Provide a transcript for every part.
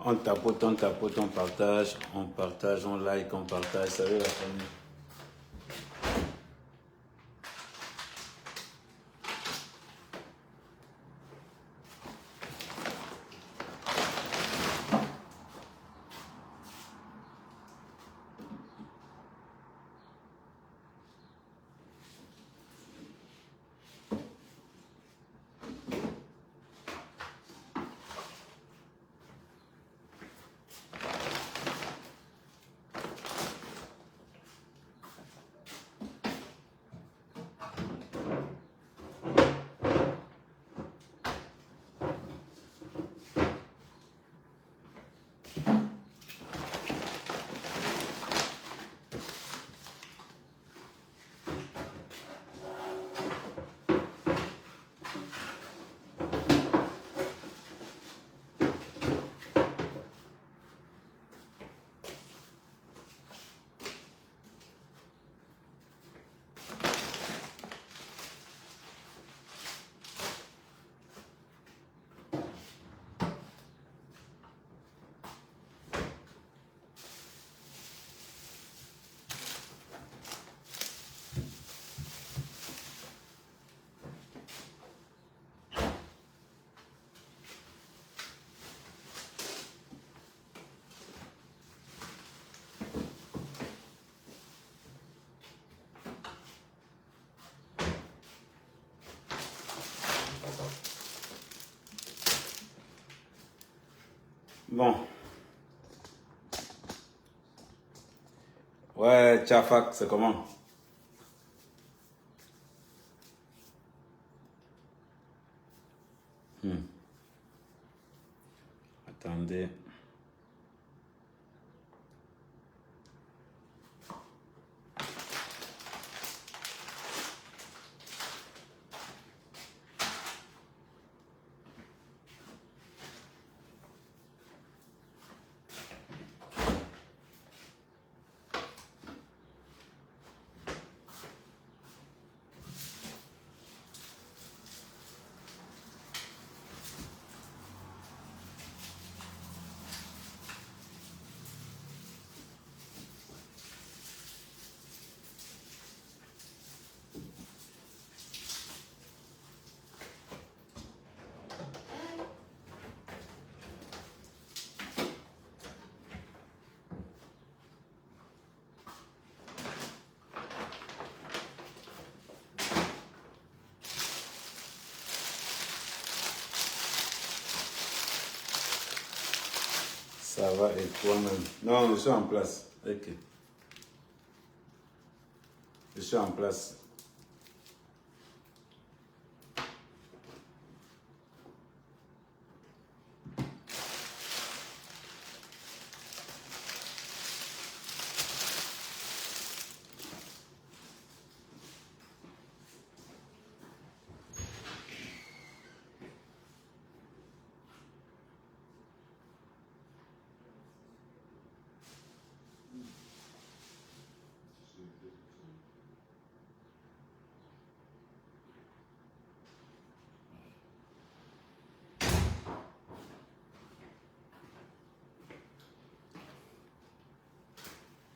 on partage, on like, on partage, ça veut la famille. Bon. Ouais, Tchafak, c'est comment? Attendez. Ça va et toi-même? Non, je suis en place. Ok. Je suis en place.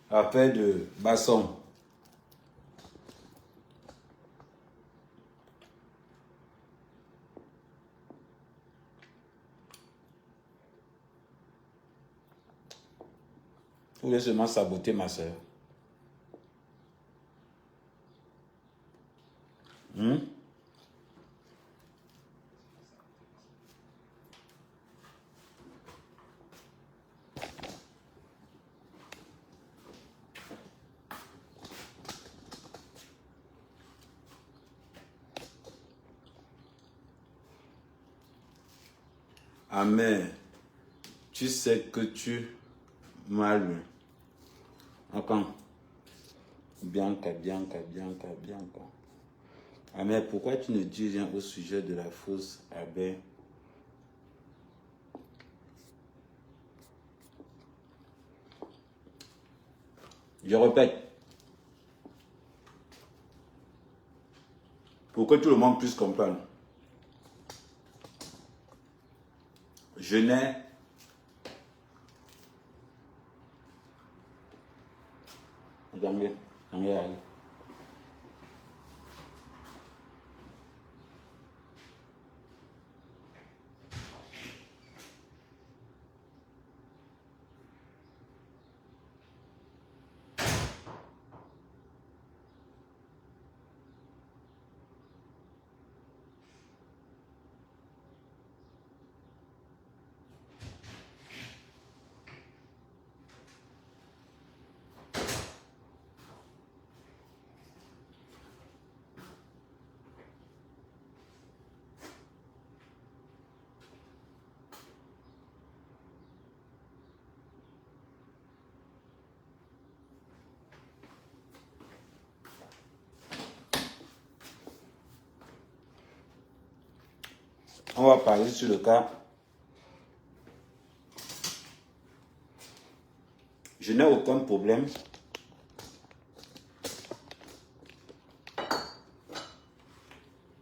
Affaire de Basson. Vous voulez seulement saboter ma soeur. Amen. Tu sais que tu m'as lu. Encore. Bianca. Amen, pourquoi tu ne dis rien au sujet de la fausse abeille? Je répète. Pour que tout le monde puisse comprendre. Je n'ai Jamais. Jamais aller. On va parler sur le cas. Je n'ai aucun problème.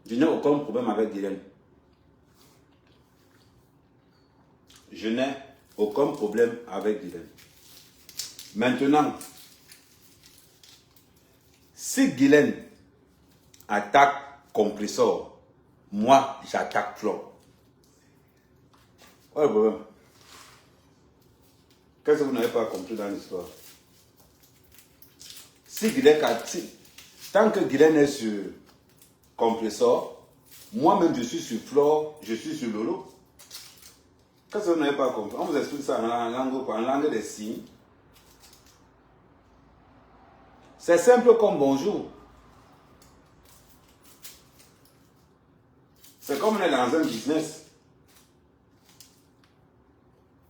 Je n'ai aucun problème avec Guylaine. Je n'ai aucun problème avec Guylaine. Maintenant, si Guylaine attaque Compressor, moi j'attaque Flo. Quel est le problème? Qu'est-ce que vous n'avez pas compris dans l'histoire? Si Guylaine, tant que Guylaine est sur Compressor, moi-même je suis sur Flo, je suis sur Lolo. Qu'est-ce que vous n'avez pas compris? On vous explique ça en langue des signes. C'est simple comme bonjour. C'est comme on est dans un business.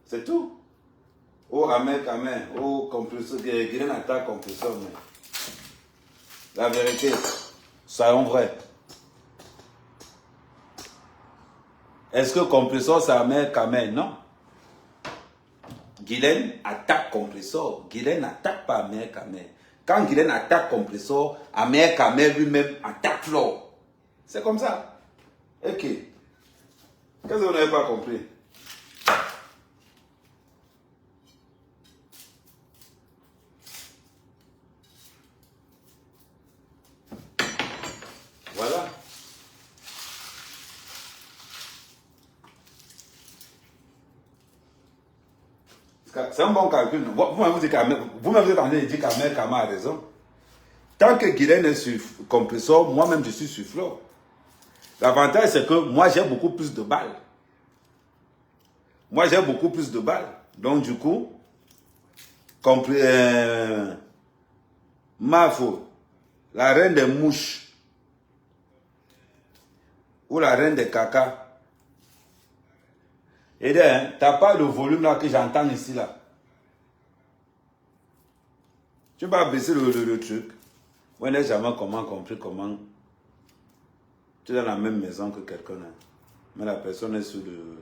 C'est tout. Oh, Ahmed, oh, Compressor, Guylaine attaque Compressor. La vérité, soyons vrais. Est-ce que Compressor, c'est Ahmed Kamel? Non. Guylaine attaque Compressor. Guylaine n'attaque pas Ahmed Kamel. Quand Guylaine attaque Compressor, Ahmed Kamel lui-même attaque Flo. C'est comme ça. Ok. Qu'est-ce que vous n'avez pas compris? Voilà. C'est un bon calcul. Vous-même vous êtes en train de dire qu'Ahmed Kamel a raison. Tant que Guylaine est sur Compressor, moi-même je suis sur Flo. L'avantage c'est que moi j'ai beaucoup plus de balles. Moi j'ai beaucoup plus de balles. Donc du coup, Mafo, la reine des mouches, ou la reine des caca. Et hein, t'as pas le volume là que j'entends ici là. Tu vas baisser le truc. Moi, je n'ai jamais compris comment tu es dans la même maison que quelqu'un. Mais la personne est sous le...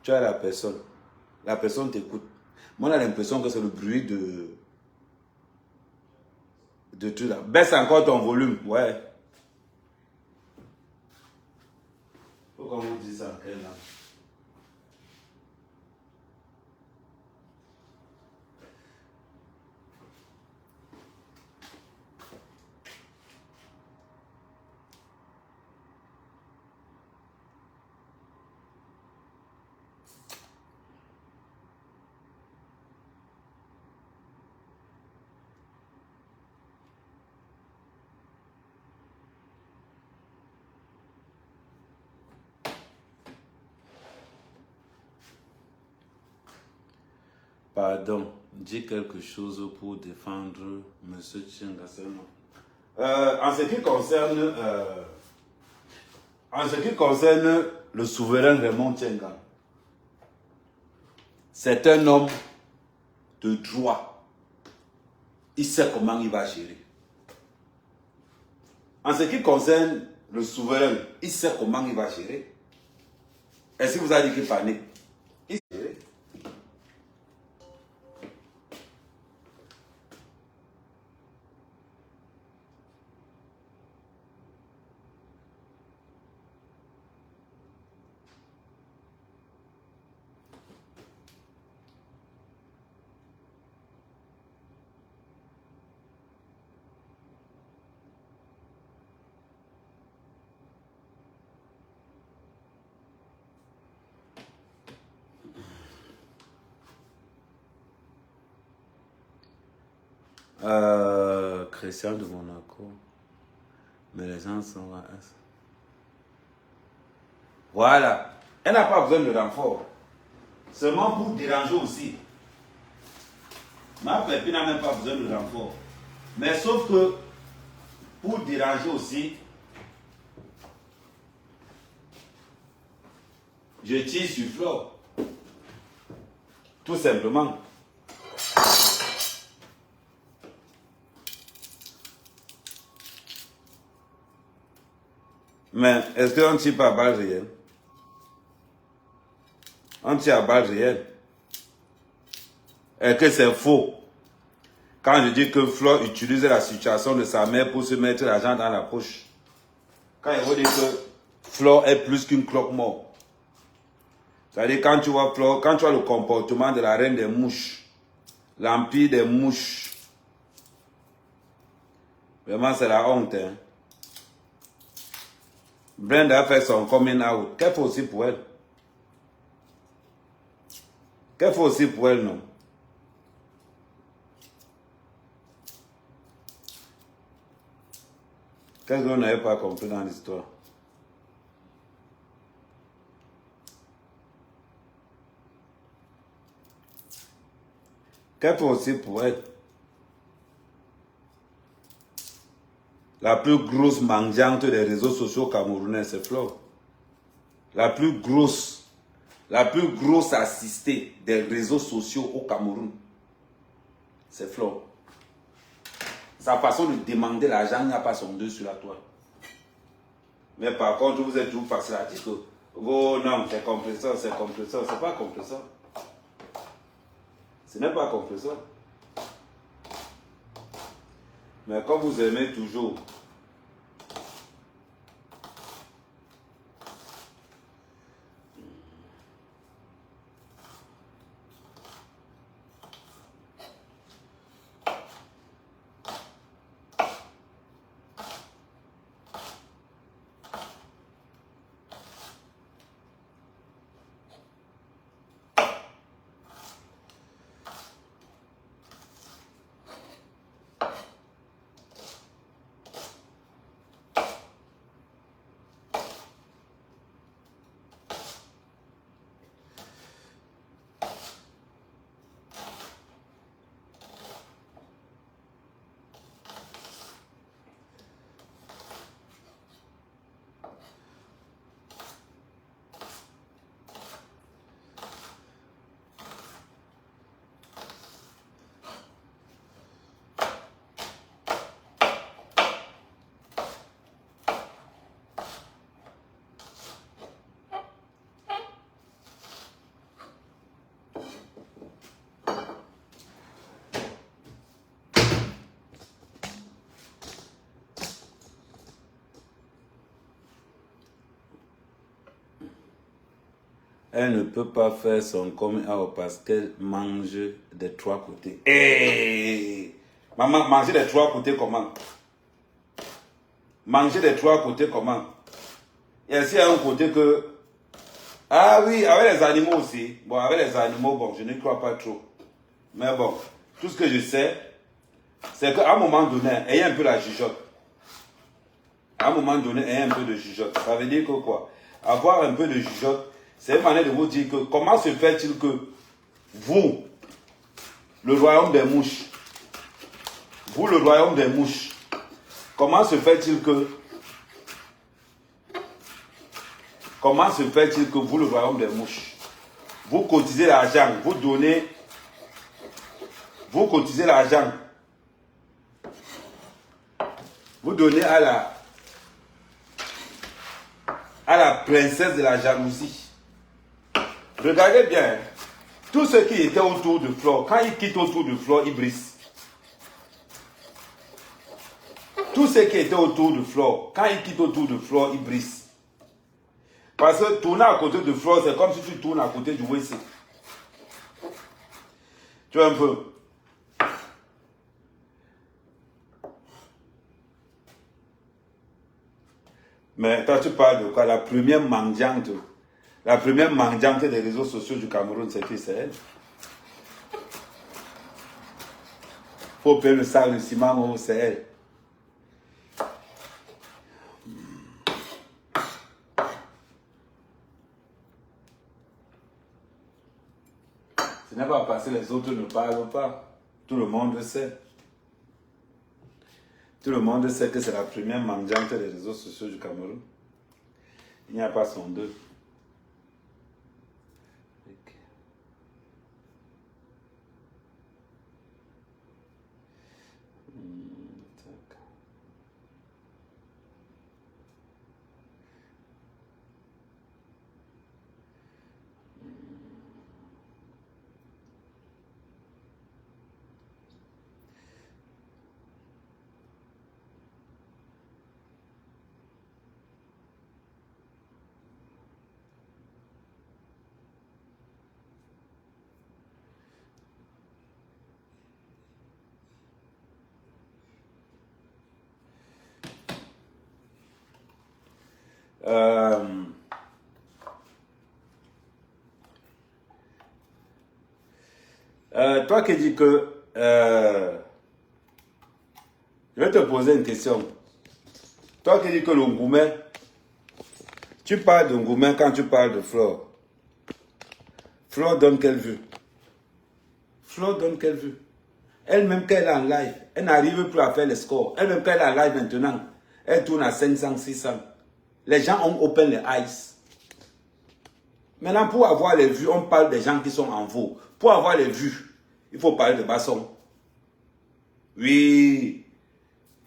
Tu as la personne. La personne t'écoute. Moi, on a l'impression que c'est le bruit de tout là. Baisse encore ton volume. Ouais. Pourquoi on dit ça en quelle langue? Pardon, dis quelque chose pour défendre M. Tchenga seulement. En ce qui concerne le souverain Raymond Tchenga, c'est un homme de droit. Il sait comment il va gérer. En ce qui concerne le souverain, il sait comment il va gérer. Est-ce que vous avez dit qu'il panique? Il sait gérer. Christian de Monaco. Mais les gens sont... Voilà. Elle n'a pas besoin de renfort. Seulement pour déranger aussi. Ma pépine n'a même pas besoin de renfort. Mais sauf que pour déranger aussi, je tire sur Flore. Tout simplement. Mais est-ce qu'on ne tire pas à balle réelle? On tire à balle réelle. Et que c'est faux. Quand je dis que Flore utilise la situation de sa mère pour se mettre l'argent dans la poche. Quand il faut dire que Flore est plus qu'une cloque morte. C'est-à-dire quand tu vois Flore, quand tu vois le comportement de la reine des mouches, l'empire des mouches, vraiment c'est la honte. Hein? Brenda a fait son coming out. Qu'elle fait aussi pour elle? Qu'elle fait aussi pour elle, non? Qu'est-ce qu'on n'avait pas compris dans l'histoire? Qu'elle fait aussi pour elle? La plus grosse mendiante des réseaux sociaux camerounais, c'est Flore. La plus grosse assistée des réseaux sociaux au Cameroun, c'est Flore. Sa façon de demander l'argent n'a pas son deux sur la toile. Mais par contre, vous êtes toujours facile à dire que oh non, c'est compresseur, c'est compresseur. C'est pas compresseur. Ce n'est pas compresseur. Mais comme vous aimez toujours elle ne peut pas faire son coming out parce qu'elle mange des trois côtés. Hey! Maman, manger des trois côtés comment? Manger des trois côtés comment? Il y a aussi un côté que... Ah oui, avec les animaux aussi. Bon, avec les animaux, bon, je ne crois pas trop. Mais bon, tout ce que je sais, c'est qu'à un moment donné, ayez un peu la jugeote. À un moment donné, ayez un peu de jugeote. Ça veut dire que quoi? Avoir un peu de jugeote, c'est une manière de vous dire que comment se fait-il que vous, le royaume des mouches, vous, le royaume des mouches, comment se fait-il que vous, le royaume des mouches, vous cotisez l'argent, vous cotisez l'argent, vous donnez à la princesse de la jalousie. Regardez bien, tous ceux qui étaient autour de Flore, quand ils quittent autour de Flore, ils brisent. Tous ceux qui étaient autour de Flore, quand ils quittent autour de Flore, ils brisent. Parce que tourner à côté de Flore, c'est comme si tu tournes à côté du WC. Tu vois un peu. Mais toi, tu parles de quoi? La première mendiante des réseaux sociaux du Cameroun, c'est qui? C'est elle. Faut payer le sac de ciment, oh, c'est elle. Ce n'est pas parce que les autres ne parlent pas. Tout le monde sait. Tout le monde sait que c'est la première mendiante des réseaux sociaux du Cameroun. Il n'y a pas son deux. Okay. Toi qui dis que... je vais te poser une question. Toi qui dis que le Ngoumé, tu parles de Ngoumé quand tu parles de Flore. Flore donne quelle vue? Flore donne quelle vue? Elle-même quand elle est en live, elle n'arrive plus à faire les scores. Elle-même quand elle est en live maintenant, elle tourne à 500, 600. Les gens ont open les eyes. Maintenant, pour avoir les vues, on parle des gens qui sont en veau. Pour avoir les vues, il faut parler de Basson. Oui.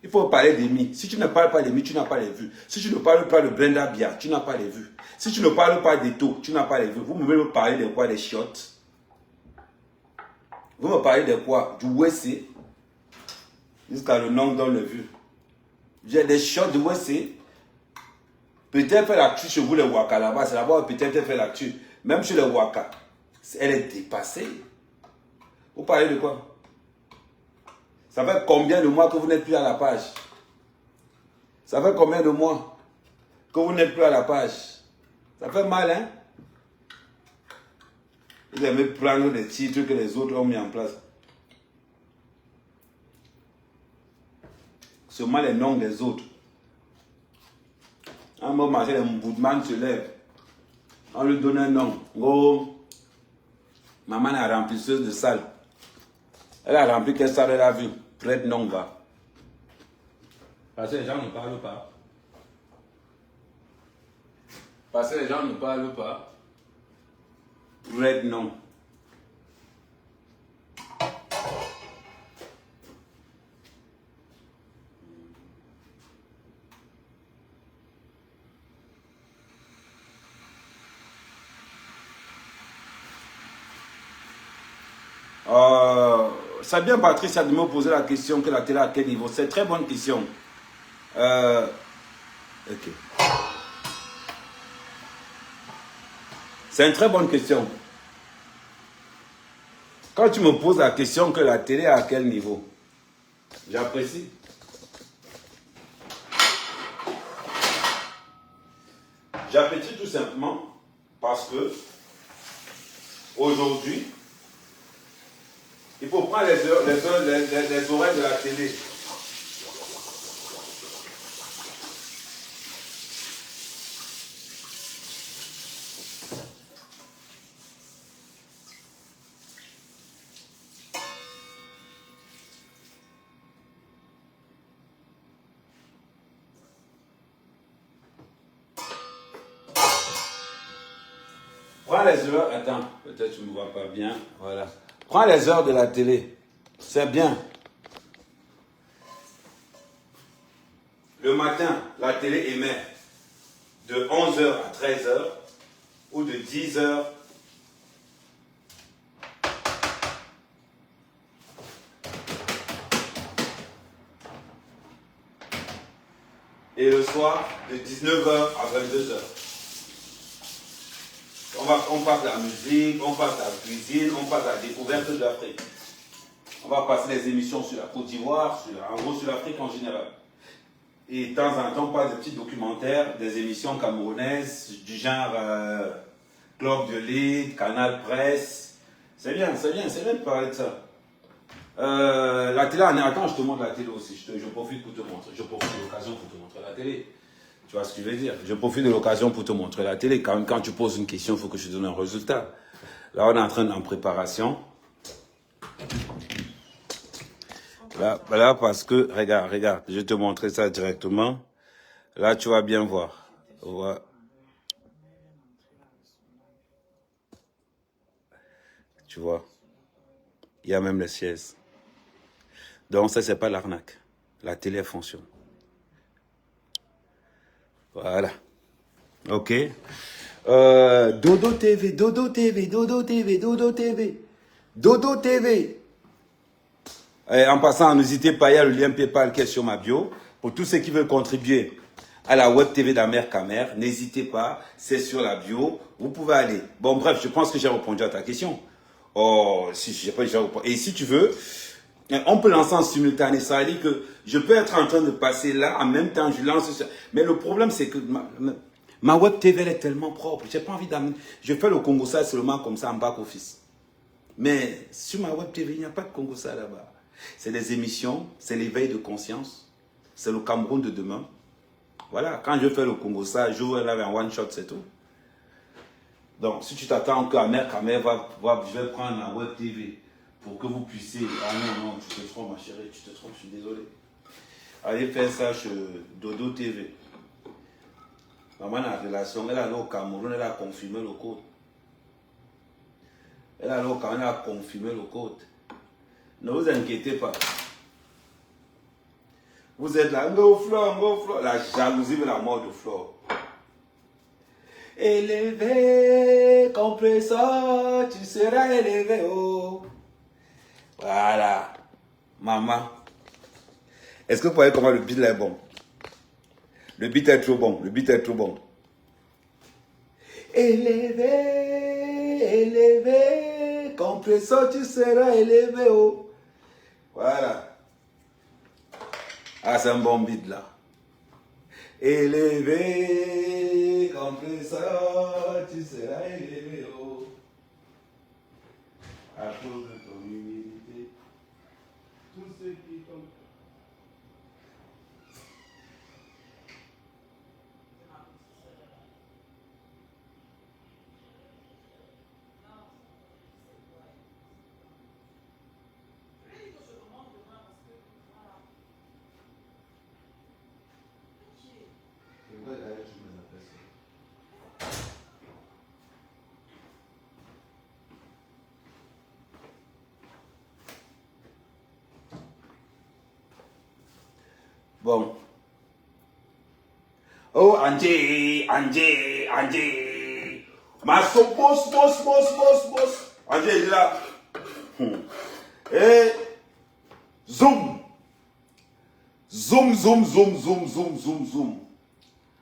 Il faut parler d'Emi. Si tu ne parles pas d'Emi, tu n'as pas les vues. Si tu ne parles pas de Brenda Bia, tu n'as pas les vues. Si tu ne parles pas d'Eto, tu n'as pas les vues. Vous pouvez me parler de quoi? Des chiottes. Vous me parlez de quoi? Du WC. Jusqu'à le nom dans le vues. J'ai des chiottes du WC. Peut-être faire l'actu chez vous, les Waka là-bas. C'est là-bas peut-être faire l'actu. Même chez les Waka. Elle est dépassée. Vous parlez de quoi? Ça fait combien de mois que vous n'êtes plus à la page? Ça fait combien de mois que vous n'êtes plus à la page? Ça fait mal, hein? Vous aimez prendre des titres que les autres ont mis en place. Seulement les noms des autres. Un moment, les Mboudman se lève. On lui donne un nom. Oh, maman est remplisseuse de salle. Elle a rempli quelle salle elle a vu? Prête non va. Parce que les gens ne parlent pas. Parce que les gens ne parlent pas. Red non. C'est bien Patricia de me poser la question que la télé à quel niveau. C'est une très bonne question. Ok. C'est une très bonne question. Quand tu me poses la question que la télé à quel niveau, j'apprécie. J'apprécie tout simplement parce que aujourd'hui, il faut prendre les oreilles de la télé. Prends les heures, attends, peut-être tu ne me vois pas bien, voilà. Prends les heures de la télé, c'est bien. Le matin, la télé émet de 11h à 13h ou de 10h et le soir de 19h à 22h. On passe la musique, on passe la cuisine, on passe la découverte de l'Afrique. On va passer les émissions sur la Côte d'Ivoire, en gros sur l'Afrique en général. Et de temps en temps, on passe des petits documentaires, des émissions camerounaises, du genre Club de Lille, Canal Presse. C'est bien de parler de ça. La télé, attends, je te montre la télé aussi. Je profite pour te montrer. Je profite de l'occasion pour te montrer la télé. Tu vois ce que je veux dire? Je profite de l'occasion pour te montrer la télé. Quand tu poses une question, il faut que je te donne un résultat. Là, on est en préparation. Là, parce que, regarde, je vais te montrer ça directement. Là, tu vas bien voir. Ouais. Tu vois, il y a même les sièges. Donc ça, c'est pas l'arnaque. La télé fonctionne. Voilà. Ok. Dodo TV, Dodo TV, Dodo TV, Dodo TV. Dodo TV. En passant, n'hésitez pas, il y a le lien PayPal qui est sur ma bio. Pour tous ceux qui veulent contribuer à la web TV d'Amer Kamer, n'hésitez pas, c'est sur la bio. Vous pouvez aller. Bon, bref, je pense que j'ai répondu à ta question. Oh, si j'ai pas déjà répondu. Et si tu veux, on peut lancer en simultané. Ça veut dire que je peux être en train de passer là, en même temps, je lance ça. Mais le problème, c'est que ma web TV, elle est tellement propre. J'ai pas envie d'amener. Je fais le Congo ça seulement comme ça en back office. Mais sur ma web TV, il n'y a pas de Congo ça là-bas. C'est des émissions, c'est l'éveil de conscience, c'est le Cameroun de demain. Voilà, quand je fais le Congo ça, j'ouvre là en one shot, c'est tout. Donc, si tu t'attends qu'à Amer Kamer je vais prendre la web TV pour que vous puissiez. Ah non, non, tu te trompes, ma chérie, tu te trompes, je suis désolé. Allez faire ça chez Dodo TV. Maman, la relation, elle a allé au Cameroun, elle a confirmé le code. Elle a allé au Cameroun, elle a confirmé le code. Ne vous inquiétez pas. Vous êtes là, go Flore, la jalousie de la mort de Flore. Élevé, compresseur, tu seras élevé, oh. Voilà. Maman. Est-ce que vous voyez comment le beat là est bon? Le beat est trop bon, le beat est trop bon. Élevé, compresseur, tu seras élevé, oh. Voilà. Ah, c'est un bon beat là. Élevé, compresseur, tu seras élevé, oh. À cause de ton humilité, tous ceux qui t'ont... Bon. Oh, Andjé. Masso, boss. Andjé est là. Et zoom. Zoom.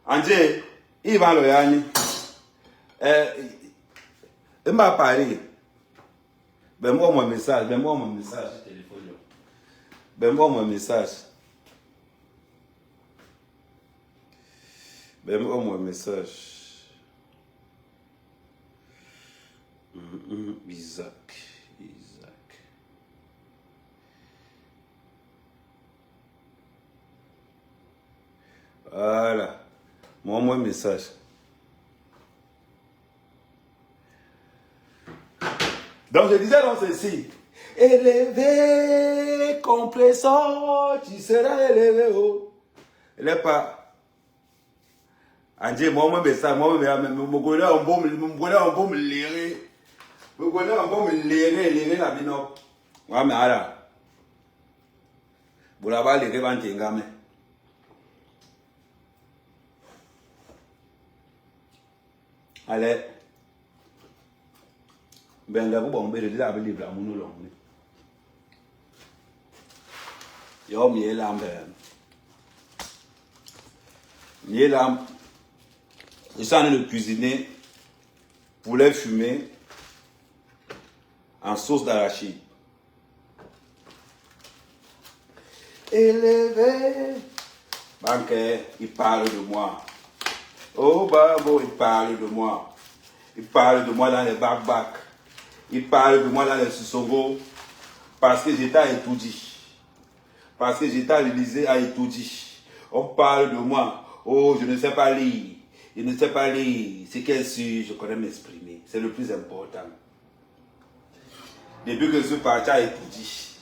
Andjé, il va le gagner. Il m'a parlé. Ben moi mon message, téléphone. Ben moi mon message. Isaac. Voilà. Mon message. Donc je disais dans ceci. Élevé, compresseur, tu seras élevé, oh. Il n'est pas. Andjé, moi, mais ça, moi, mais me connais un bon me lire. Me connais un bon me lire la bino. Moi, mais alors. Vous l'avez lire avant qu'il gagne. Allez. Ben, là, vous bombez le livre, livre, à mon long. Yo, miel lambe. Miel lambe. Je suis en train de cuisiner poulet fumé en sauce d'arachide. Élevé. Banque, il parle de moi. Oh, Babo, il parle de moi. Il parle de moi dans les back. Il parle de moi dans les Sissongo. Parce que j'étais à Etoudi. Parce que j'étais à l'Élysée à Etoudi. On parle de moi. Oh, je ne sais pas lire. Je ne sais pas lire. C'est qu'elle suit, je connais m'exprimer. C'est le plus important. Depuis que je suis parti à Etoudi,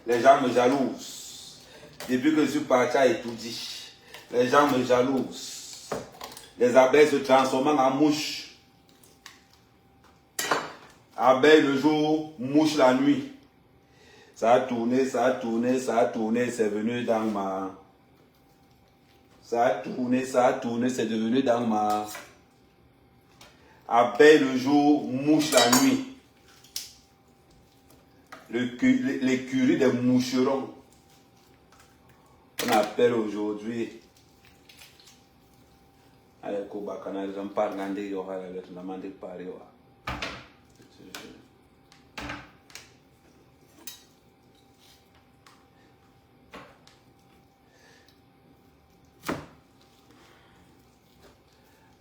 les gens me jalousent. Depuis que je suis parti à Etoudi, les gens me jalousent. Les abeilles se transforment en mouches. Abeilles le jour, mouche la nuit. Ça a tourné, ça a tourné, ça a tourné, c'est venu dans ma... Ça a tourné, c'est devenu dans ma... Abeille le jour, mouche la nuit. L'écurie des moucherons. On appelle aujourd'hui... Allez, Kobakana, j'en parle, il y aura la lettre, demandez par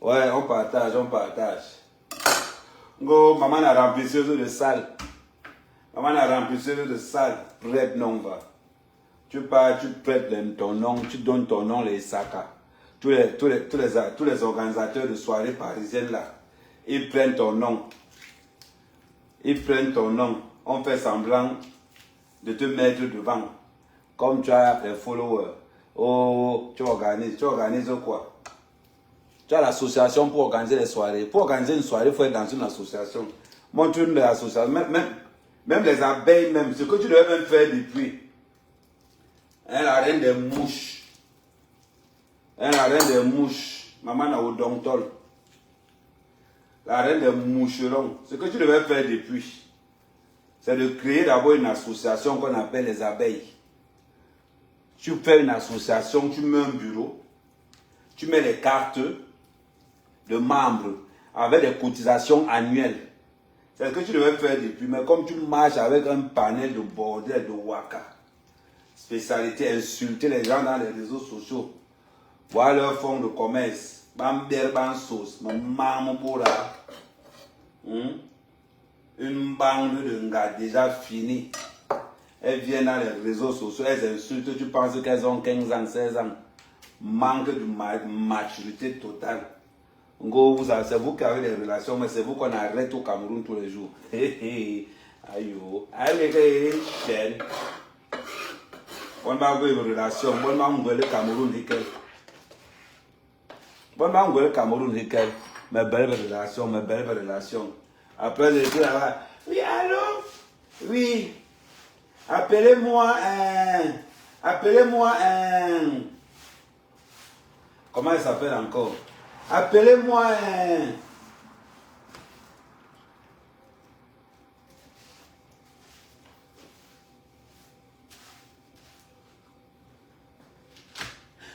ouais, on partage, on partage. Go, maman a remplisseuse de salle. Maman a remplisseuse de salle. Prête non va. Tu pars, tu prêtes ton nom, tu donnes ton nom, les sakas. Tous les organisateurs de soirées parisiennes là, ils prennent ton nom. Ils prennent ton nom. On fait semblant de te mettre devant. Comme tu as des followers. Oh, tu organises quoi? Tu as l'association pour organiser les soirées. Pour organiser une soirée, il faut être dans une association. Montre-nous l'association. Même les abeilles, même, ce que tu devais même faire depuis. Hein, la reine des mouches. Hein, la reine des mouches. Maman a au dontol. La reine des moucherons. Ce que tu devais faire depuis, c'est de créer d'abord une association qu'on appelle les abeilles. Tu fais une association, tu mets un bureau, tu mets les cartes de membres avec des cotisations annuelles. C'est ce que tu devais faire depuis. Mais comme tu marches avec un panel de bordel, de waka, spécialité, insulter les gens dans les réseaux sociaux, voir leur fonds de commerce, bamber, sauce, une bande de gars déjà finie. Elles viennent dans les réseaux sociaux, elles insultent, tu penses qu'elles ont 15 ans, 16 ans. Manque de maturité totale. C'est vous qui avez des relations, mais c'est vous qu'on arrête au Cameroun tous les jours. Aïe, allez, chaîne. On va avoir une relation, on va avoir le Cameroun nickel. On va avoir le Cameroun nickel. Mes belles relations. Après, je dis là, oui, allô? Oui. Appelez-moi comment il s'appelle encore? Appelez-moi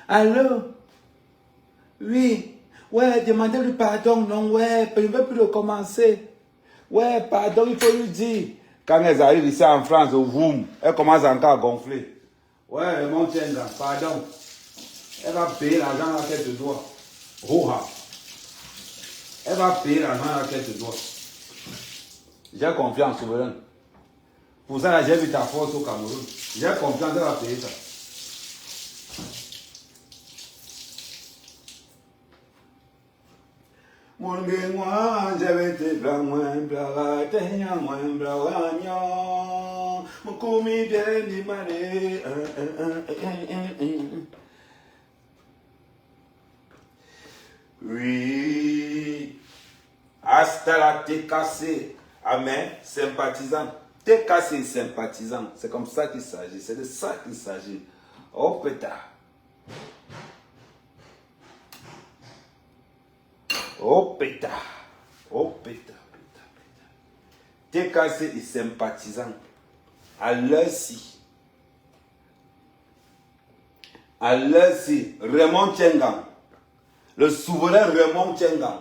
allô? Oui. Ouais, demandez-lui pardon. Non, ouais, je ne veux plus recommencer. Ouais, pardon, il faut lui dire. Quand elles arrivent ici en France, au Voum, elles commencent encore à gonfler. Ouais, mon tien, pardon. Elle va payer l'argent à qu'elle te doit. Roha. Elle va payer l'argent à qu'elle te doit. J'ai confiance, souverain. Pour ça, j'ai vu ta force au Cameroun. J'ai confiance, elle va payer ça. Mon moi, j'avais été blanc, moins blanc, t'ayant moins blanc, mon commis bien démarré. Oui, hasta la TKC, amen, sympathisant. TKC sympathisant, c'est comme ça qu'il s'agit, c'est de ça qu'il s'agit. Oh pétard. Oh pétard. Oh pétard, pétard. TKC est sympathisant. À l'heure-ci. À l'heure-ci, Raymond Tchengang. Le souverain Raymond Tchengang.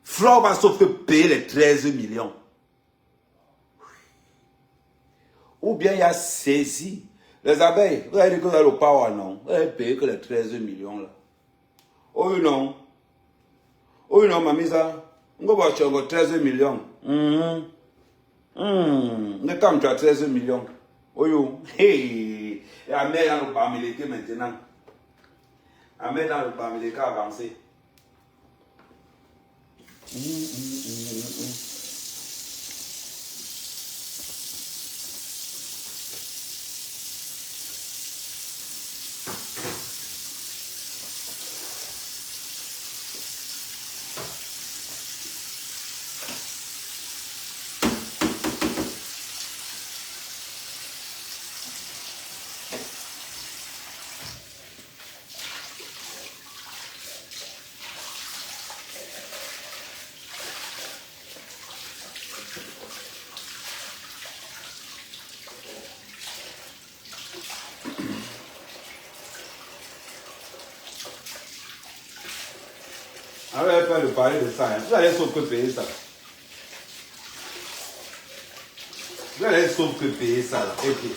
Flore va sauf que payer les 13 millions. Ou bien il a saisi. Les abeilles, vous avez dit que vous avez le power, non? Vous avez payé que les 13 millions là. Oh non. Oh non, mamisa. On va voir 13 millions. Quand tu as 13 millions, oh yo, hey, la mère dans le Bamileke maintenant. La mère dans le Bamileke avancé. On n'avait pas de parler de ça. Vous allez sauf que payer ça. Vous allez sauf que payer ça. Là. Ok.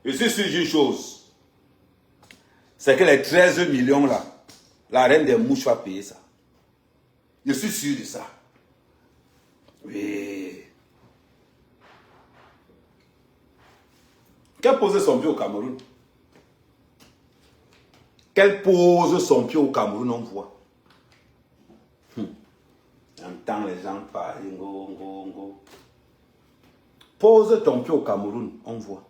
Je suis sûr d'une chose. C'est que les 13 millions là, la reine des mouches va payer ça. Je suis sûr de ça. Oui. Quelle pose son pied au Cameroun? Quelle pose son pied au Cameroun, on voit. J'entends les gens parler. Pose ton pied au Cameroun, on voit.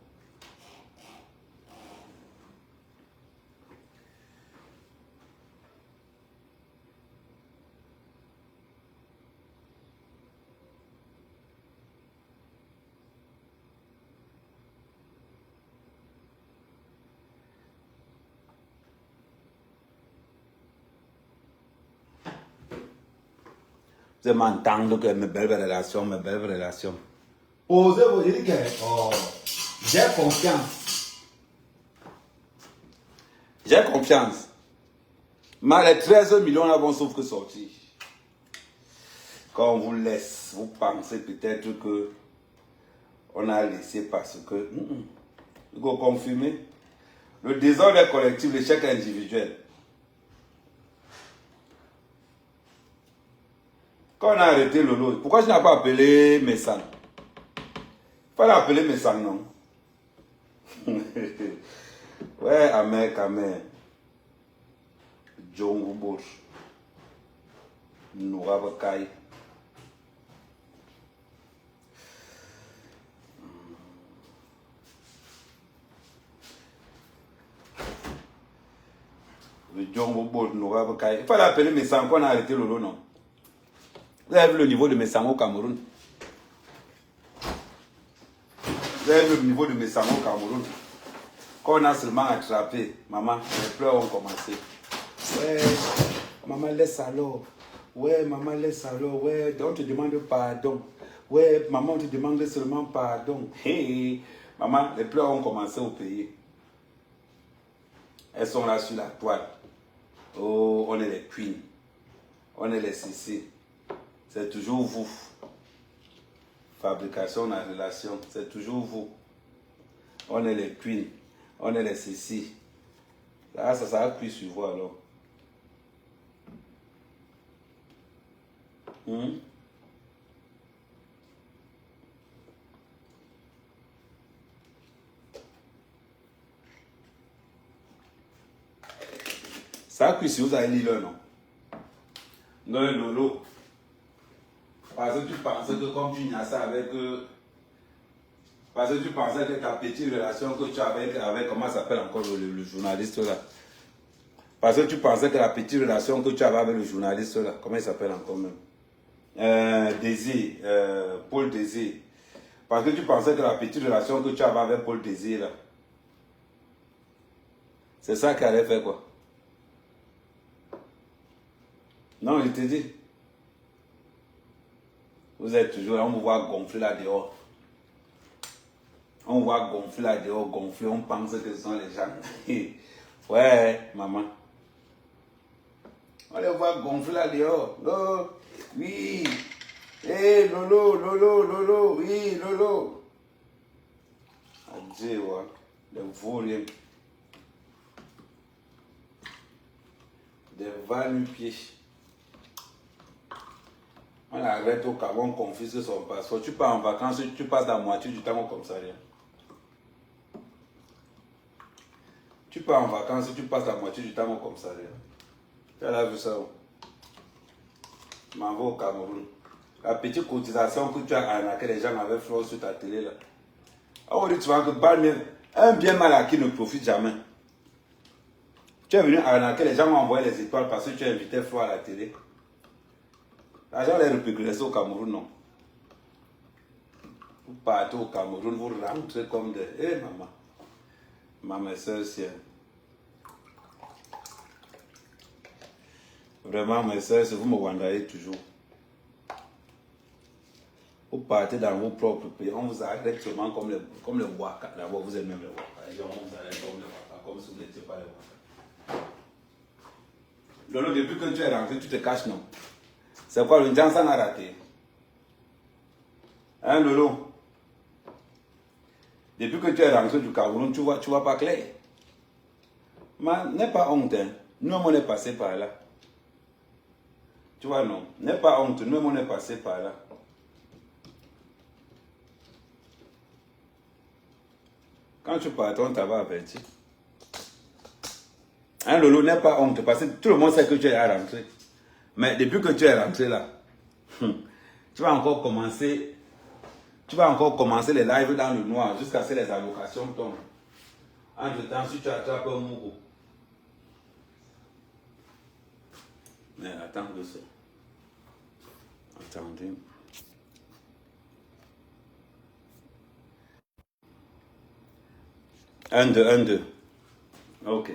Vous allez m'entendre que mes belles relations. Posez-vous, dites que j'ai confiance. J'ai confiance. Mais les 13 millions là vont sauf que sortir. Quand on vous laisse, vous pensez peut-être que on a laissé parce que il faut confirmer. Le désordre est collectif, l'échec est individuel. Quand on a arrêté Lolo, pourquoi je n'ai pas appelé Messan? Il fallait appeler Messan, non? Ouais, Amer. Djongo Bosch. Noura Bakai. Djongo Bosch, Noura Bakai. Il fallait appeler Messan quand on a arrêté Lolo, non? Vous avez vu le niveau de Messan au Cameroun? Vous avez vu le niveau de Messan au Cameroun? Quand on a seulement attrapé, maman, les pleurs ont commencé. Ouais, maman laisse alors. Ouais, maman laisse alors. Ouais, on te demande pardon. Ouais, maman, on te demande seulement pardon. Hey, maman, les pleurs ont commencé au pays. Elles sont là sur la toile. Oh, on est les queens. On est les CC. C'est toujours vous. Fabrication dans la relation, c'est toujours vous. On est les queens. On est les CC. Là, ça va plus sur vous alors. Ça a si vous avez lu le nom. Non, Lolo. Parce que tu pensais que comme tu n'as ça avec... parce que tu pensais que ta petite relation que tu avais avec comment s'appelle encore le journaliste là. Parce que tu pensais que la petite relation que tu avais avec le journaliste là, comment il s'appelle encore même? Désir, Paul Désir. Parce que tu pensais que la petite relation que tu avais avec Paul Désir là, c'est ça qu'elle allait faire quoi? Non, je te dis. Vous êtes toujours là, on vous voit gonfler là dehors. On voit gonfler là dehors, gonfler, on pense que ce sont les gens. Ouais, maman. On les voit gonfler là dehors. Oh, oui. Hé, Lolo, oui, Lolo. Adieu, ouais. des vauriens, des va-nu-pieds. On arrête au Cameroun, on confisque son passeport. Tu pars en vacances, tu passes la moitié du temps au commissariat. Tu pars en vacances, tu passes la moitié du temps au commissariat. Tu as vu ça? Je m'en vais au Cameroun. La petite cotisation que tu as arnaqué, les gens avaient fait sur ta télé là. Aujourd'hui, tu vois que un bien mal acquis ne profite jamais. Tu es venu arnaquer, les gens m'ont envoyé les étoiles parce que tu as invité Flo à la télé. L'argent est répercuté au Cameroun, non. Vous partez au Cameroun, vous rentrez comme des... Eh maman, maman, soeur, ciel. Vraiment, mes soeurs, vous me wanderez toujours. Vous partez dans vos propres pays, on vous arrête seulement comme les Waka. D'abord, vous êtes même les Waka. Et on vous arrête comme les Waka, comme si vous n'étiez pas les Waka. Lolo, depuis que tu es rentré, tu te caches, non? C'est quoi, le Jansan a raté? Hein, Lolo? Depuis que tu es rentré du Cameroun, tu vois pas clair. Mais n'aie pas honte, hein. Nous, on est passé par là. Tu vois, non? N'aie pas honte, nous, on est passé par là. Quand tu pars, on t'avait averti. Hein, Lolo, n'aie pas honte, parce que tout le monde sait que tu es rentré. Mais depuis que tu es rentré là, tu vas encore commencer les lives dans le noir jusqu'à ce que les allocations tombent. Entre-temps, si tu attrapes un mouro. Mais attends de ça. Attendez. Un, deux. Ok.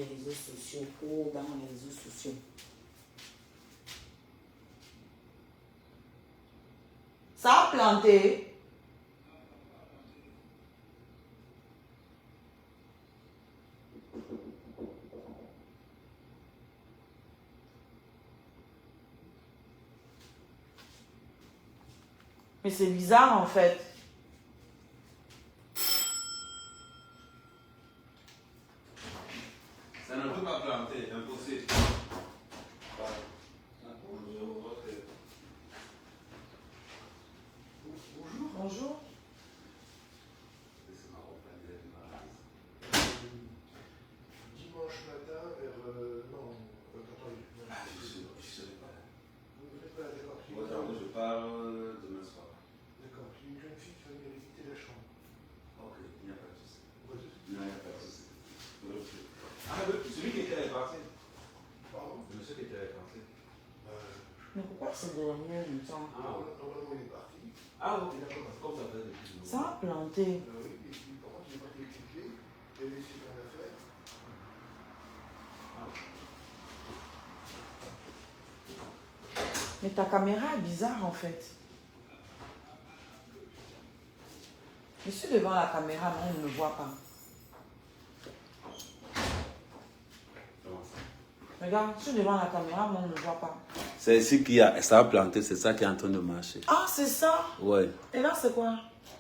réseaux sociaux. Oh, dans les réseaux sociaux. Ça a planté. Mais c'est bizarre en fait. Ça ne peut pas planter, impossible. Bonjour. Dimanche matin, vers. Non, attendez. Je serai pas là. Vous n'êtes pas là, d'accord. Je parle demain soir. D'accord. J'ai une jeune fille qui va venir visiter la chambre. Ok, il n'y a pas de souci. Pas de souci. Il n'y a pas de souci. Ah, celui qui était parti. Pardon. Le monsieur qui était parti. Mais pourquoi c'est derrière le temps? Normalement, il est parti. Ah, ok, d'accord. Comme ça fait depuis. Ça a planté. Oui, et puis par contre, il n'a pas été cliqué. Il a laissé son affaire. Mais ta caméra est bizarre en fait. Je suis devant la caméra, mais on ne me voit pas. Regarde, je suis devant la caméra, mais on ne me voit pas. C'est ici qu'il y a. Ça a planté, c'est ça qui est en train de marcher. Ah, c'est ça? Ouais. Et là, c'est quoi?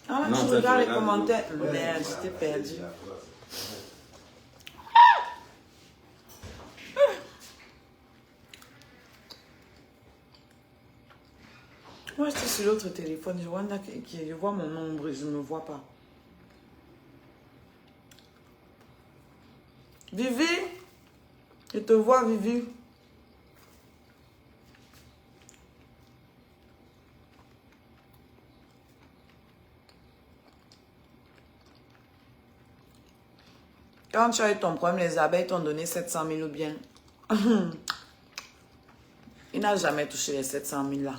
Ah, là, Non, tu ça, regardes tu les regardes commentaires. le- Merde, Ouais, j'étais voilà, perdu. c'est là, voilà. Moi, j'étais sur l'autre téléphone. Je vois mon ombre et je ne me vois pas. Vivi? Je te vois, Vivi. Quand tu as eu ton problème, les abeilles t'ont donné 700 000 ou bien. Il n'a jamais touché les 700 000 là.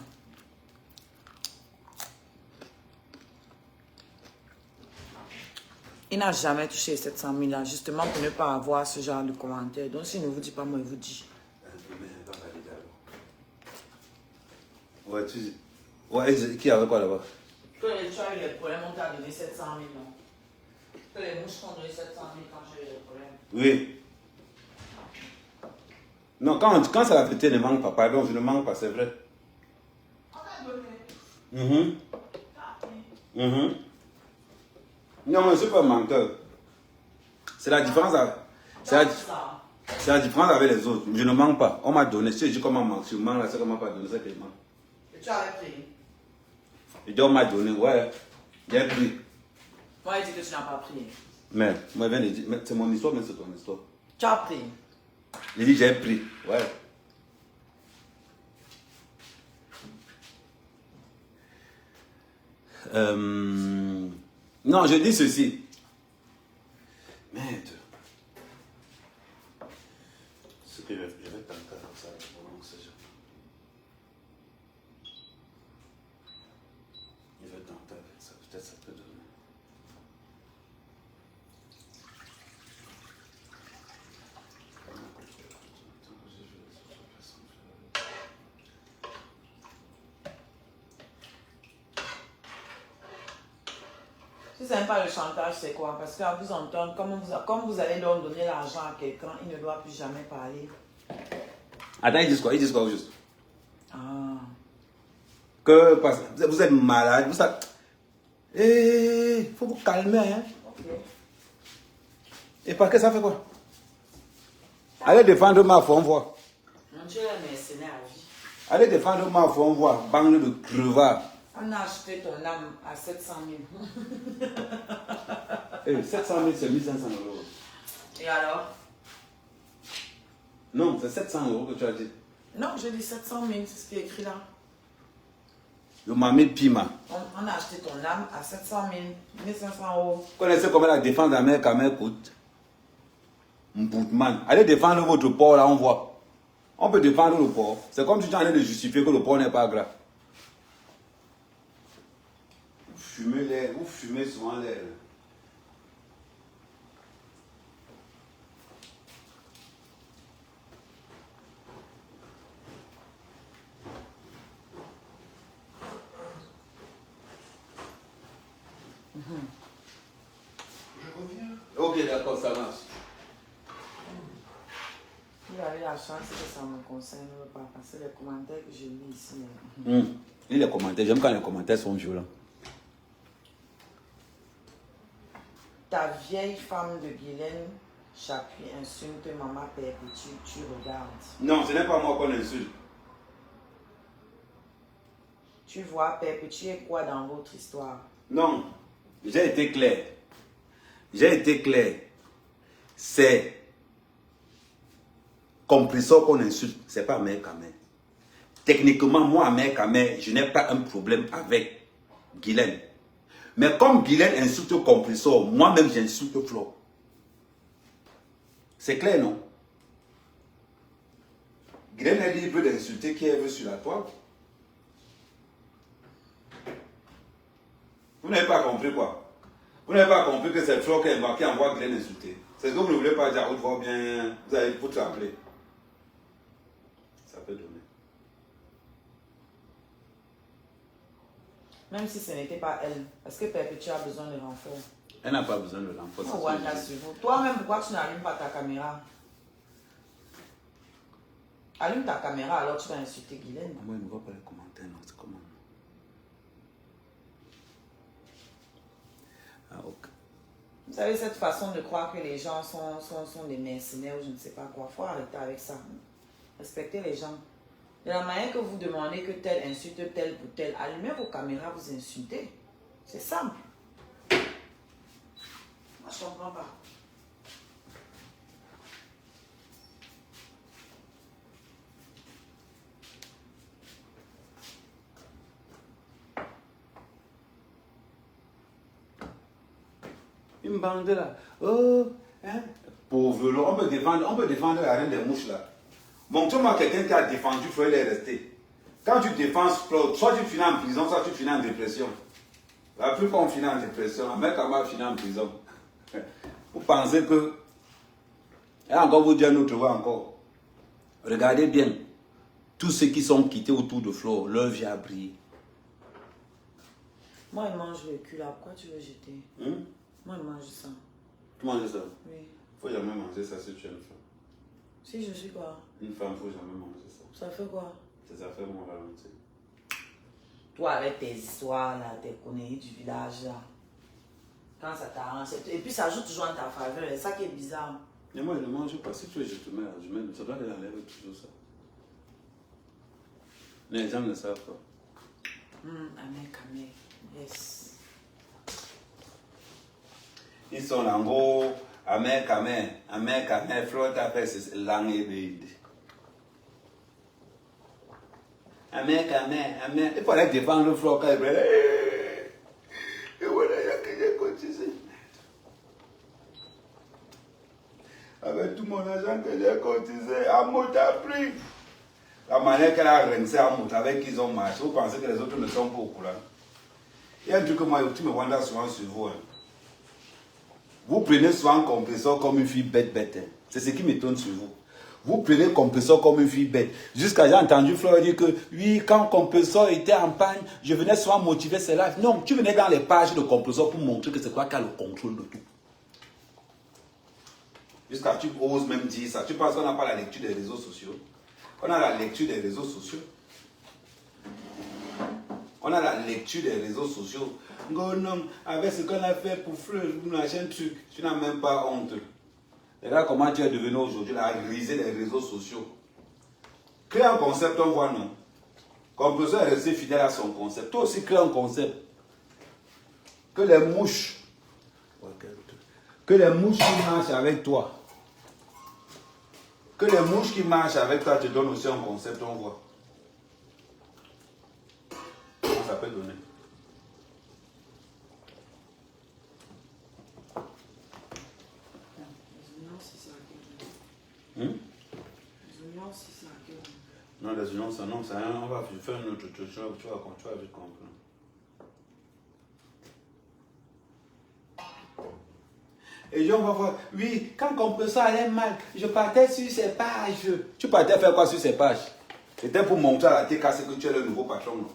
Il n'a jamais touché les 700 000 là, justement pour ne pas avoir ce genre de commentaires. Donc s'il ne vous dit pas, moi, il vous dit. Ouais, ouais, qui avait quoi là-bas? Que tu as eu les problèmes, on t'a donné 700 000 non? Que les mouches t'ont donné 700 000 quand j'ai eu les problèmes. Oui. Non, quand ça a pété, ne manque pas. Pardon, je ne manque pas, c'est vrai. On t'a donné. Non, mais je ne suis pas menteur. C'est la différence avec... C'est la différence avec les autres. Je ne manque pas. On m'a donné. Si je dis comment manque, je manque là, c'est qu'on m'a pas donné, c'est qu'il manque. Et tu avais pris. Et donc on m'a donné, ouais. J'ai pris. Moi, il dit que tu n'as pas pris. Mais, moi, je viens de dire, mais c'est mon histoire, mais c'est ton histoire. Tu as pris. Il dit, j'ai pris. Ouais. Non, je dis ceci. Merde. Ce que je vais tenter comme ça, on sait jamais. Je vais tenter avec ça, peut-être ça peut donner. Si ce n'est pas le chantage, c'est quoi? Parce qu'à vous entendre, comme vous allez leur donner l'argent à quelqu'un, il ne doit plus jamais parler. Attends, ils disent quoi? Ils disent quoi au juste? Ah. Que parce que vous êtes malade, vous savez. Il faut vous calmer. Hein? Ok. Et parce que ça fait quoi? Allez défendre ma foi, on voit. Mon Dieu est mercenaire à vie. Allez défendre ma foi, on voit. Bande de crevards. On a acheté ton âme à 700 000. 700 000, c'est 1500 euros. Et alors? Non, c'est 700 euros que tu as dit. Non, je dis 700 000, c'est ce qui est écrit là. Le mami Pima. On a acheté ton âme à 700 000, 1500 euros. Vous connaissez comment la défense d'Amérique coûte? Mboutman. Allez défendre votre porc là, on voit. On peut défendre le porc. C'est comme si tu en train de justifier que le porc n'est pas grave. Vous fumez souvent l'air. Je reviens. Ok, d'accord, ça marche. Il a eu la chance que ça me concerne pas, parce que les commentaires que j'ai mis ici. Lis les commentaires, j'aime quand les commentaires sont violents. Ta vieille femme de Guylaine, Chapuis insulte maman perpétue, tu regardes. Non, ce n'est pas moi qu'on insulte. Tu vois perpétuer quoi dans votre histoire? Non, j'ai été clair. J'ai été clair. C'est compresseur qu'on insulte, c'est pas Mère Kamel. Techniquement, moi, Mère Kamel, je n'ai pas un problème avec Guylaine. Mais comme Guylaine insulte compresseur, moi-même j'insulte Flo. C'est clair, non? Guylaine est libre d'insulter qui elle veut sur la toile. Vous n'avez pas compris quoi? Vous n'avez pas compris que c'est Flo qui envoie Guylaine insulter. C'est ce que vous ne voulez pas dire à haute voix bien. Vous allez vous trembler. Ça peut donner. Même si ce n'était pas elle, parce que perpétue a besoin de renfort. Elle n'a pas besoin de renfort. Oh, voilà, toi-même, pourquoi tu n'allumes pas ta caméra? Allume ta caméra, alors tu vas insulter Guylaine. Moi, il ne voit pas les commentaires, non, c'est comment? Ah, ok. Vous savez, cette façon de croire que les gens sont des mercenaires ou je ne sais pas quoi, il faut arrêter avec ça. Respectez les gens. De la manière que vous demandez que tel insulte tel pour tel, allumez vos caméras, vous insultez. C'est simple. Moi, je ne comprends pas. Une bande là. Oh, hein? Pauvre, on peut défendre la reine des mouches là. Montre-moi quelqu'un qui a défendu Flo, il est resté. Quand tu défends Flo, soit tu finis en prison, soit tu finis en dépression. La plupart on finit en dépression, la mec a fini en prison. Vous pensez que. Et encore vous dire une autre fois encore. Regardez bien. Tous ceux qui sont quittés autour de Flo, leur vie a brillé. Moi, il mange le cul là, pourquoi tu veux jeter? Moi, il mange ça. Tu manges ça? Oui. Il faut jamais manger ça si tu es une femme. Si je suis quoi? Une femme, il ne faut jamais manger ça. Ça fait quoi? Tes affaires vont ralentir. Toi, avec tes histoires là, tes conneries du village là. Quand ça t'arrange. Et puis ça joue toujours en ta faveur. C'est ça qui est bizarre. Mais moi, je ne mange pas. Si tu veux, je te mets. Ça doit aller enlèver toujours ça. Les gens ne savent pas. Amen, amen. Yes. Ils sont là en gros. Amen, Flo, ta fait, c'est langue et bide. Amen. Il fallait défendre le Flo quand il brûle. Et voilà, il y a que j'ai cotisé. Avec tout mon argent que j'ai cotisé, Amout a pris. La manière qu'elle a rincé Amout, avec qui ils ont marché, vous pensez que les autres ne sont pas au courant. Il y a un truc que moi, tu me vois souvent sur vous. Hein. Vous prenez souvent compresseur comme une fille bête. Hein. C'est ce qui m'étonne sur vous. Vous prenez compresseur comme une fille bête. Jusqu'à j'ai entendu Fleur dire que oui, quand compresseur était en panne, je venais souvent motiver ses lives. Non, tu venais dans les pages de compresseur pour montrer que c'est toi qui as le contrôle de tout. Jusqu'à tu oses même dire ça. Tu penses qu'on n'a pas la lecture des réseaux sociaux? On a la lecture des réseaux sociaux. On a la lecture des réseaux sociaux. Non, avec ce qu'on a fait pour Fleur, machin truc, tu n'as même pas honte. Regarde comment tu es devenu aujourd'hui, là, à griser les réseaux sociaux. Crée un concept, on voit, non? Compresseur est resté fidèle à son concept. Toi aussi, crée un concept. Que les mouches qui marchent avec toi. Que les mouches qui marchent avec toi te donnent aussi un concept, on voit. Comment ça peut donner? Non, les unions, ça non, ça on va faire une autre chose, tu vas vite comprendre. Et les gens vont voir, oui, quand compresseur allait mal, je partais sur ces pages. Tu partais faire quoi sur ces pages? C'était pour montrer à la TKC que tu es le nouveau patron. Non?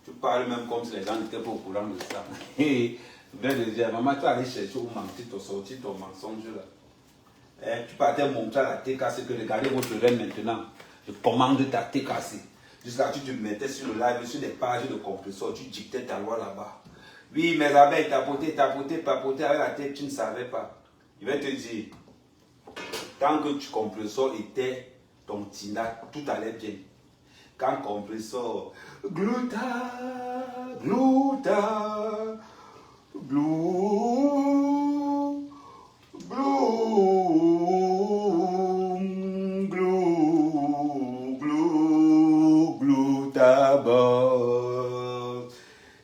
Tu parles même comme si les gens n'étaient pas au courant de ça. viens de dire, maman, tu es allé chercher où mentir, tu as sorti ton mensonge là. Tu partais montrer à la TKC que regardez votre reine maintenant. Je commande ta TKC. Jusqu'à tu te mettais sur le live, sur des pages de compresseur, tu dictais ta loi là-bas. Oui, mes abeilles, tapotaient, papotaient avec la tête, tu ne savais pas. Je vais te dire, tant que tu compresseur était ton tina, tout allait bien. Quand compresseur, glouta, glouta, glou, glou, glou, glou, gloutabos.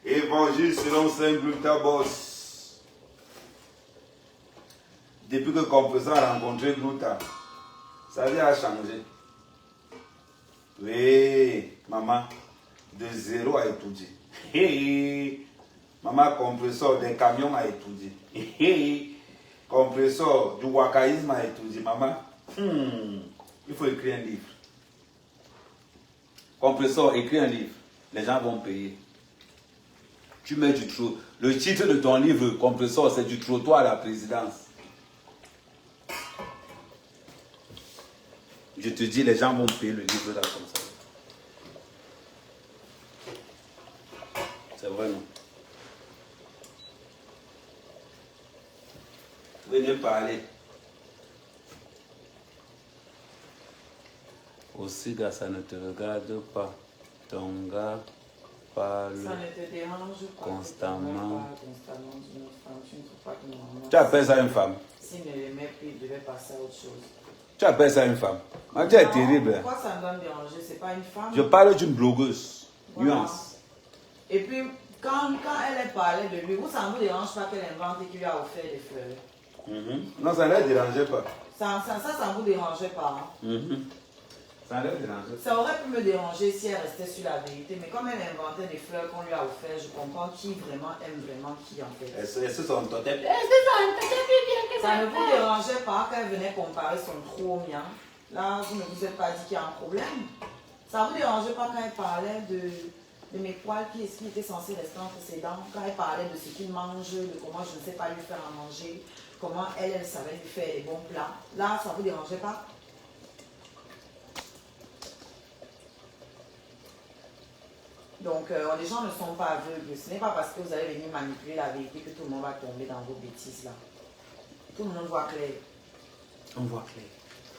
Évangile selon Saint Gloutabos. Depuis que compresseur a rencontré Glouta, sa vie a changé. Oui, maman, de zéro à étudier. Maman, compresseur des camions à étudier. Compresseur du wakaïsme à étudier. Maman, il faut écrire un livre. Compresseur, écris un livre. Les gens vont payer. Tu mets du trou. Le titre de ton livre, compresseur, c'est du trottoir à la présidence. Je te dis, les gens vont payer le livre là comme ça. C'est vrai, non? Venez parler. Aussi, gars, ça ne te regarde pas. Ton gars parle Ça ne te dérange pas. constamment. Constamment d'une autre femme. Tu ne trouves pas que normalement. Tu appelles ça une femme? S'il ne l'aimait plus, il devait passer à autre chose. Tu appelles ça une femme? Ah, tu es Non, terrible. Pourquoi ça me doit me déranger? C'est pas une femme. Je parle d'une blogueuse. Voilà. Nuance. Et puis, quand elle parlait de lui, ça ne vous dérange pas qu'elle invente et qu'il lui a offert des fleurs? Non, ça ne les dérangeait pas. Ça ne vous dérangeait pas. Ça ne les dérangeait pas. Ça aurait pu me déranger si elle restait sur la vérité, mais comme elle inventait des fleurs qu'on lui a offert, je comprends qui vraiment aime vraiment qui en fait. Est-ce que son totem? Ça ne vous dérangeait pas qu'elle venait comparer son trou au mien. Là, vous ne vous êtes pas dit qu'il y a un problème. Ça ne vous dérangeait pas quand elle parlait de mes poils, qui était censé rester entre ses dents, quand elle parlait de ce qu'il mange, de comment je ne sais pas lui faire à manger, comment elle savait lui faire les bons plats. Là, ça ne vous dérangeait pas? Donc, les gens ne sont pas aveugles. Ce n'est pas parce que vous allez venir manipuler la vérité que tout le monde va tomber dans vos bêtises là. Tout le monde voit clair. On voit clair.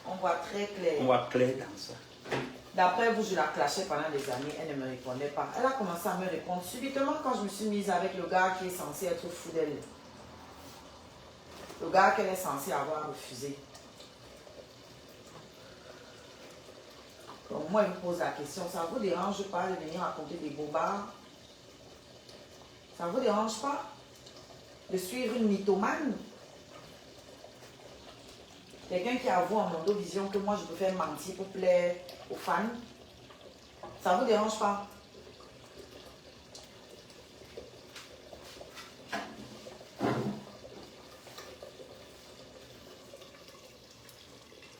On voit très clair. On voit clair dans ça. D'après vous, je la clashais pendant des années, elle ne me répondait pas. Elle a commencé à me répondre subitement quand je me suis mise avec le gars qui est censé être fou d'elle. Le gars qu'elle est censée avoir refusé. Donc moi, il me pose la question, ça ne vous dérange pas de venir raconter des bobards? Ça ne vous dérange pas de suivre une mythomane? Quelqu'un qui avoue en Mondovision que moi je peux faire mentir pour plaire aux fans. Ça ne vous dérange pas?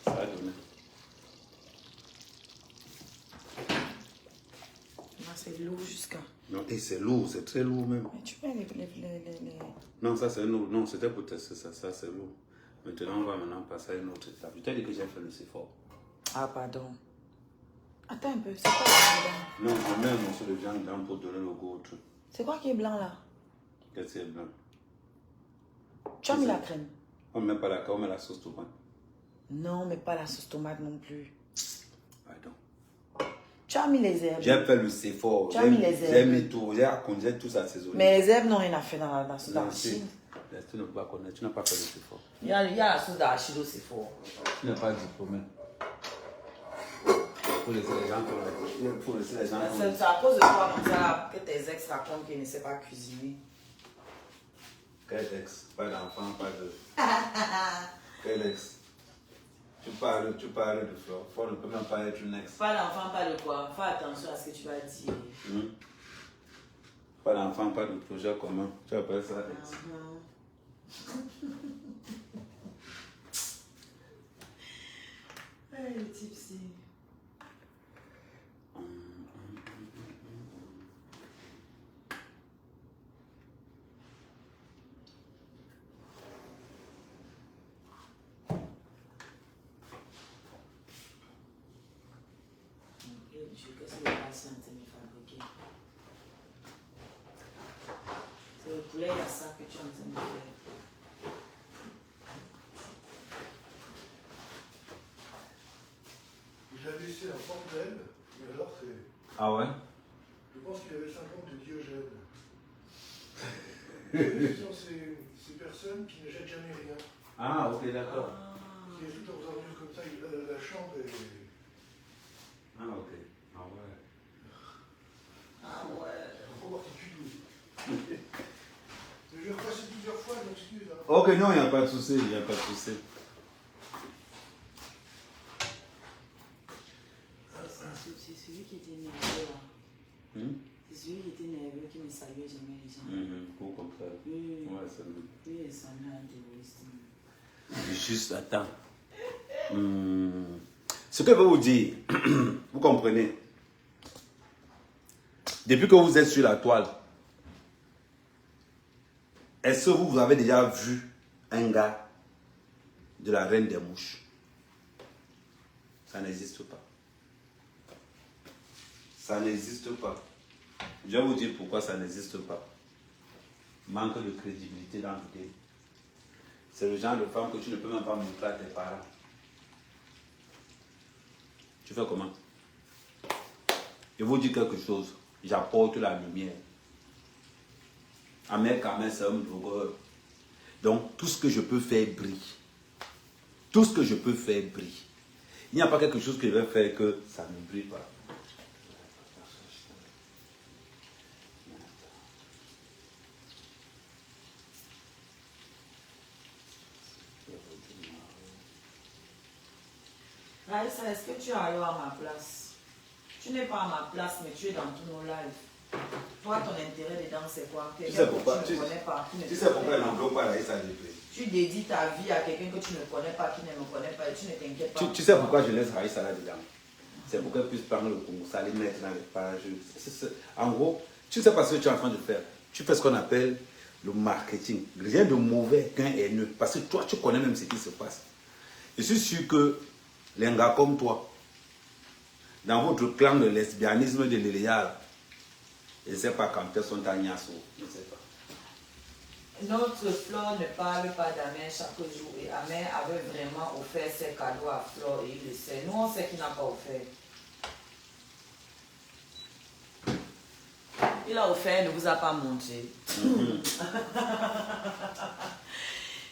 Ça va donner. C'est lourd jusqu'à... Non, et c'est lourd, c'est très lourd même. Mais tu mets les... Non, ça c'est lourd. Non, c'était pour tester ça, ça c'est lourd. Maintenant, on va maintenant passer à une autre étape. Je t'ai dit que j'ai fait le CFOR. Ah, pardon. Attends un peu, c'est quoi qui est blanc? Non, on met un morceau de viande dedans pour donner le goût au truc. C'est quoi qui est blanc là? Qu'est-ce qui est blanc? Tu as mis la crème? On ne met pas la crème, on met la sauce tomate. Non, mais pas la sauce tomate non plus. Pardon. Tu as mis les herbes. J'ai fait le CFOR. Tu as mis les herbes. J'ai mis tout, j'ai tout assaisonné. Mais les herbes n'ont rien à faire dans la sauce Non, d'arachide. tu ne peux pas connaître, tu n'as pas fait le CFOR. Il y a la sauce d'arachide aussi fort. Tu n'es pas diplômé. Faut laisser les gens connaître. Faut laisser les gens connaître. C'est à cause de toi comme ça que tes ex racontent qu'ils ne savent pas cuisiner. Quel ex? Pas d'enfant, pas de... Quel ex? Tu parles de Flore. Flore ne peut même pas être une ex. Pas d'enfant, pas de quoi. Fais attention à ce que tu vas dire. Pas d'enfant, pas de projet commun. Tu appelles ça ex. Le type, c'est... du jus que c'est le patient en train de fabriquer. C'est le poulet, il y a ça que tu es en train de faire. Il a laissé un bordel, mais alors c'est. Ah ouais? Je pense qu'il avait 50 de Diogène. Ce sont ces personnes qui ne jettent jamais rien. Ah, ok, d'accord. Qui est tout en ordure comme ça, la chambre est. Ah, ok. Ah ouais. Ah ouais. Il faut voir qui tu doues. Je vais repasser plusieurs fois, donc excuse. Hein. Ok, non, il n'y a pas de souci, il n'y a pas de souci. C'est celui qui était nerveux là. C'est celui qui était nerveux qui ne saluait jamais les gens. Au contraire. Oui, Ouais, c'est bon. lui, il s'en est un terroriste. Juste, attends. Ce que je veux vous dire, vous comprenez? Depuis que vous êtes sur la toile, est-ce que vous avez déjà vu un gars de la Reine des Mouches? Ça n'existe pas. Ça n'existe pas. Je vais vous dire pourquoi ça n'existe pas. Manque de crédibilité dans le game. C'est le genre de femme que tu ne peux même pas montrer à tes parents. Tu fais comment? Je vous dis quelque chose. J'apporte la lumière. Amer Kamen, c'est un blogueur. Donc, tout ce que je peux faire brille. Tout ce que je peux faire brille. Il n'y a pas quelque chose que je vais faire que ça ne brille pas. Raïssa, est-ce que tu es alors à ma place? Tu n'es pas à ma place, mais tu es dans tous nos lives. Toi, ton intérêt dedans, c'est quoi? Tu sais pourquoi? Tu ne connais pas. Tu sais pourquoi elle n'enveloppe pas Raïssa Dépré? Tu dédies ta vie à quelqu'un que tu ne connais pas, qui ne me connaît pas, et tu ne t'inquiètes pas. Tu sais pourquoi je laisse Raïssa là-dedans? C'est pour qu'elle puisse prendre le Congo, ça les mettre dans les pages. En gros, tu ne sais pas ce que tu es en train de faire. Tu fais ce qu'on appelle le marketing. Rien de mauvais qu'un haineux. Parce que toi, tu connais même ce qui se passe. Je suis sûr que les gars comme toi, dans votre clan de lesbianisme de l'Iléal, je ne sais pas quand elles sont à Niasso. Je ne sais pas. Notre Flore ne parle pas d'Amen chaque jour. Et Amen avait vraiment offert ses cadeaux à Flore et il le sait. Nous, on sait qu'il n'a pas offert. Il a offert, il ne vous a pas montré.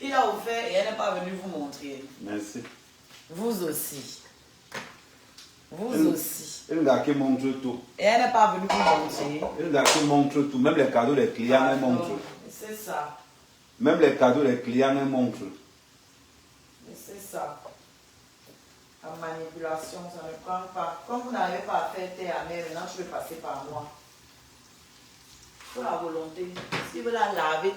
Il a offert et elle n'est pas venue vous montrer. Merci. Vous aussi. Vous aussi. Un gars qui montre tout. Et elle n'est pas venue vous montrer. Un gars qui montre tout. Même les cadeaux des clients, elle montre. C'est ça. Même les cadeaux des clients, elle montre. C'est ça. La manipulation, ça ne prend pas. Comme vous n'arrivez pas à faire tes amers, maintenant tu veux passer par moi. Il faut la volonté. Si vous la lavez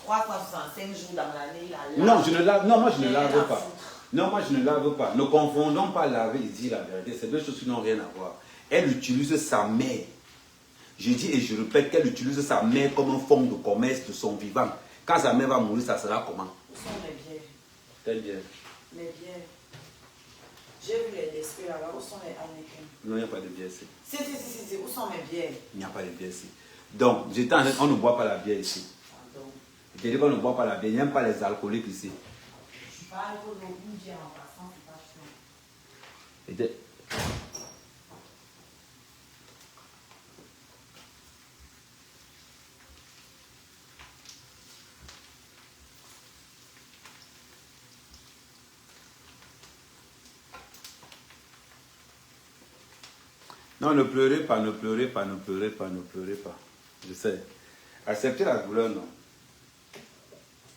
365 jours dans l'année, la lave. Non, je ne lave, non, moi je ne lave pas. Non, moi je ne lave pas. Ne confondons pas laver et dire la vérité. C'est deux choses qui n'ont rien à voir. Elle utilise sa mère. Je dis et je répète qu'elle utilise sa mère comme un fonds de commerce de son vivant. Quand sa mère va mourir, ça sera comment? Où sont les biens? Quel bien? Les biens. J'ai vu les espèces là-bas. Où sont les Heineken? Non, il n'y a pas de bière ici. Si. Où sont mes biens? Il n'y a pas de bière ici. Donc, on ne boit pas la bière ici. Pardon. Je dis qu'on ne boit pas la bière. Il n'y a pas les alcooliques ici. Je parle pour une bière en passant, c'est pas chiant. Et de- Non, ne pleurez pas, ne pleurez pas, ne pleurez pas, ne pleurez pas. Je sais. Acceptez la douleur, non.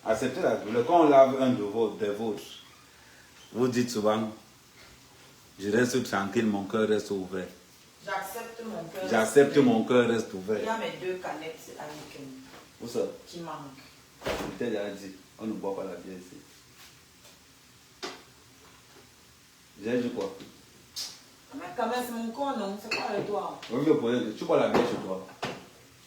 Acceptez la douleur. Quand on lave un des vôtres, vous dites souvent, je reste tranquille, mon cœur reste ouvert. J'accepte mon cœur. J'accepte mon cœur reste Il y ouvert. a mes 2 canettes Heineken Où ça? qui manquent. Je t'ai déjà dit, on ne boit pas la bière ici. J'ai dit quoi? Mais quand même, c'est mon corps, non? C'est quoi avec toi? Oui, je posais une question. Tu bois la bière chez toi?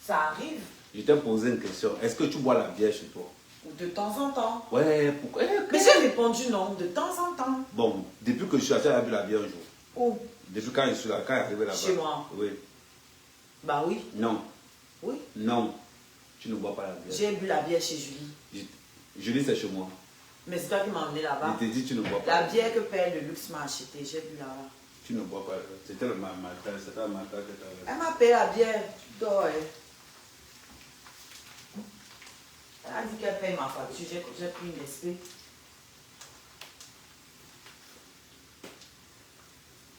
Ça arrive. Je t'ai posé une question. Est-ce que tu bois la bière chez toi? De temps en temps. Ouais, pourquoi? Mais j'ai répondu non, de temps en temps. Bon, depuis que je suis acheté, elle a bu la bière un jour. Oh, Depuis quand je suis là, quand il est arrivé là-bas. Chez moi. Oui. Bah oui. Non. Oui. Non. Tu ne bois pas la bière. J'ai bu la bière chez Julie. Julie, c'est chez moi. Mais c'est toi qui m'as emmené là-bas. Je t'ai dit, tu ne bois pas. La bière que Père de Luxe m'a achetée, j'ai bu là-bas. Tu ne bois pas. C'était le matin, c'était le matin que tu avais. Elle m'a payé la bière. Tu dors, hein. Elle a dit qu'elle paye ma facture. J'ai pris une esprit.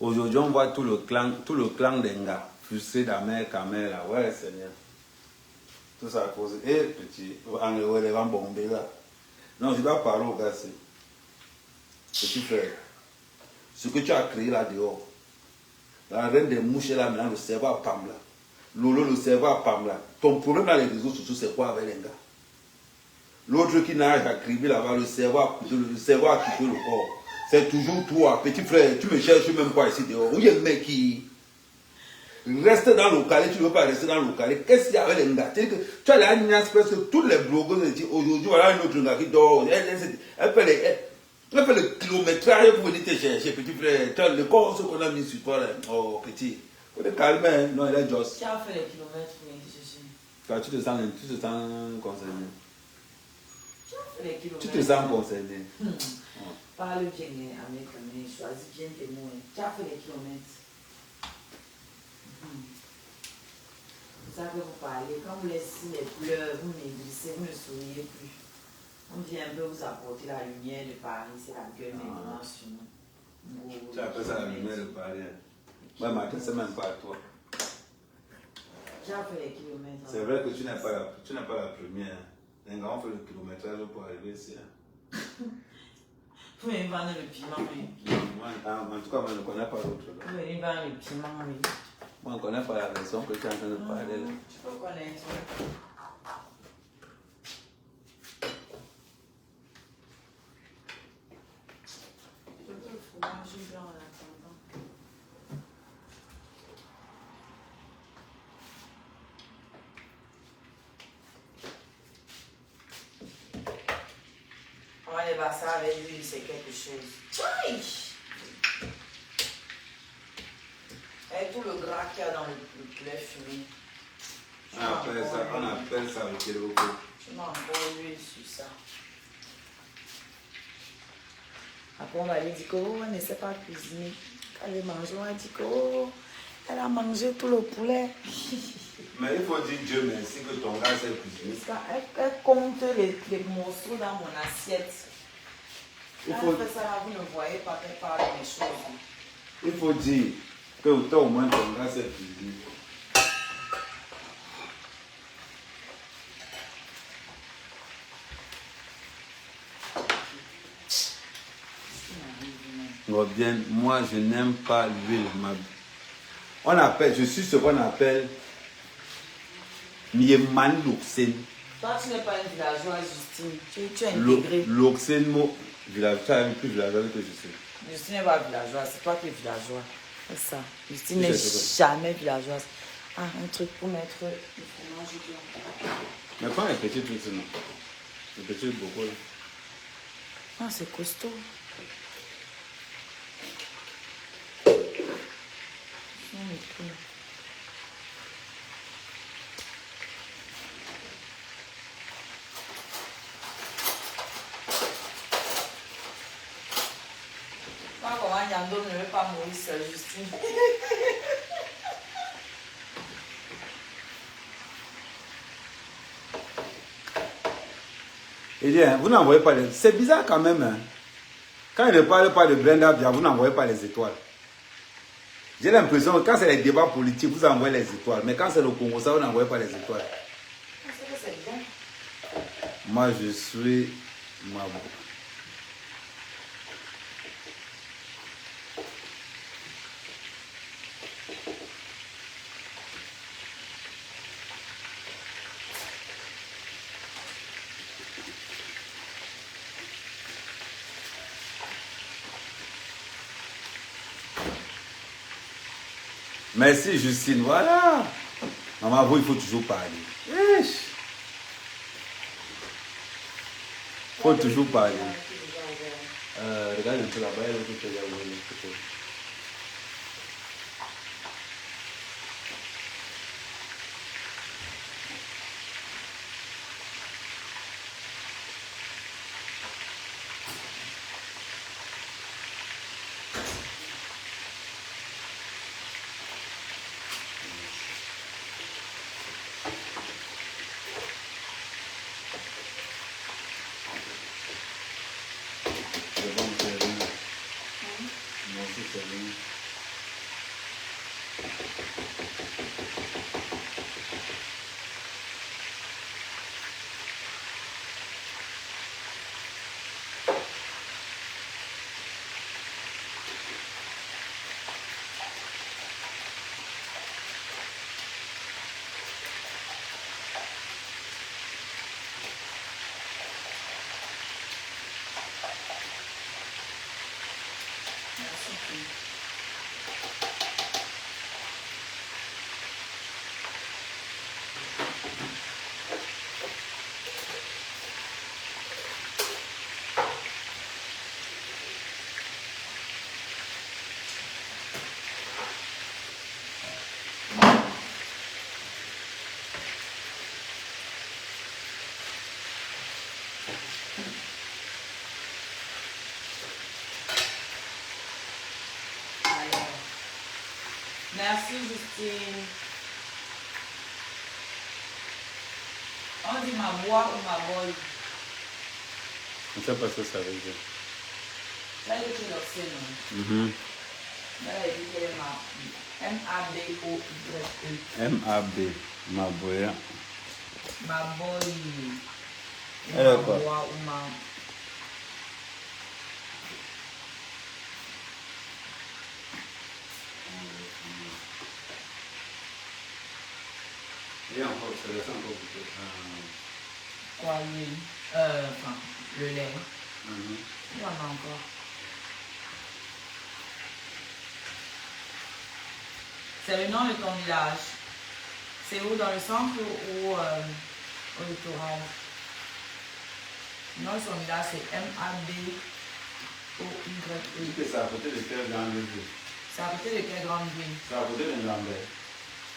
Aujourd'hui, on voit tout le clan d'Enga, frustré d'Amer, Kamer, là. Ouais, Seigneur. Tout ça à cause. Eh, petit, les vents bombés là. Non, je dois parler au gars, c'est. Petit frère, ce que tu as créé là dehors, la reine des mouches est là maintenant, le cerveau à Pam là. Lolo, le cerveau à Pam là. Ton problème dans les réseaux sociaux, c'est quoi avec les gars? L'autre qui nage à crier là-bas, le cerveau a quitté le corps. C'est toujours toi, petit frère, tu me cherches même pas ici dehors. Où il y a un mec qui reste dans le calé, tu ne veux pas rester dans le calé. Qu'est-ce qu'il y a avec les gars? Tu as la niasse presque tous les blogueurs disent aujourd'hui, voilà un autre gars qui dort. Elle fait le kilométrage pour venir te chercher, petit frère. Tu as le corps, ce qu'on a mis sur toi là. Oh, petit. Faut te calmer, non, il est juste. Qui a fait les kilomètres pour venir te chercher? Quand tu te sens concerné. Qui a fait les kilomètres? Tu te sens concerné. Parle bien, avec lui, choisis bien tes mots. Tu as fait les kilomètres. C'est ça que vous parlez. Quand vous laissez les pleurs, vous maigrissez, vous ne souriez plus. On vient un peu vous apporter la lumière de Paris, c'est la gueule maintenant sur nous. Tu appelles ça la lumière de Paris. Moi, Martin, c'est même pas à toi. J'ai fait les kilomètres. C'est vrai que tu n'es pas la première. Les gars ont fait le kilométrage pour arriver ici. Vous venez vendre le piment, oui. En tout cas, moi, je ne connais pas l'autre. Vous venez vendre le piment, oui. Moi, je ne connais pas la version que tu es en train de parler. Tu peux connaître. Je peux le fromage blanc en attendant. On va les basser avec l'huile, c'est quelque chose. Tchaï! Et tout le gras qu'il y a dans le poulet fumé. On appelle ça le kéroco. Je mets encore l'huile sur ça. Après, on va lui dire qu'elle ne sait pas cuisiner. Quand elle mange, on va dire qu'elle a mangé tout le poulet. Mais il faut dire Dieu merci que ton gars sait cuisiner. Elle compte les morceaux dans mon assiette. Il Elle faut, fait ça là, vous ne voyez pas qu'elle parle des choses. il faut dire que toi, au moins ton gars sait cuisiner. Bien, moi je n'aime pas l'huile. On appelle, je suis ce qu'on appelle Mieman Luxen. Toi, tu n'es pas une villageoise, Justine. Tu es intégrée. Luxen, mot village, tu as plus villageois que je suis. Justine n'est pas villageoise, c'est toi qui es villageois. C'est ça. Justine n'est jamais villageoise. Ah, un truc pour mettre le fromage blanc. Mais pas un petit truc, non. Un petit beaucoup là. Ah, c'est costaud. Moi, comment Yando ne veut pas mourir seul, Justine. Il dit, vous n'envoyez pas les... C'est bizarre quand même. Hein. Quand il ne parle pas de Brenda Bia, vous n'envoyez pas les étoiles. J'ai l'impression que quand c'est les débats politiques, vous envoyez les étoiles. Mais quand c'est le Congo, ça, vous n'envoyez pas les étoiles. C'est bien. Moi, je suis Mabo. Merci Justine, voilà. Maman, vous, il faut toujours parler. Il faut toujours parler. Regarde un peu là-bas, il y a l'autre qui est là. Merci Justine. On dit ma voix ou ma boy. Je ne sais pas ce que ça veut dire. Ça veut dire que c'est l'oxyne. Là, il dit qu'elle est M-A-B-O-Y-E. M-A-B, ma boya. Ma boy. Elle est Ma quoi? voix ou ma... Et encore, c'est le sang encore plutôt. Quoi, l'huile? Enfin, le lait. Il y en a encore. C'est le nom de ton village. C'est où, dans le centre ou au littoral? Le nom de son village, c'est M-A-B-O-Y-E. C'est à côté de quelle grande ville? C'est à côté de quelle grande ville? C'est à côté de Lambert.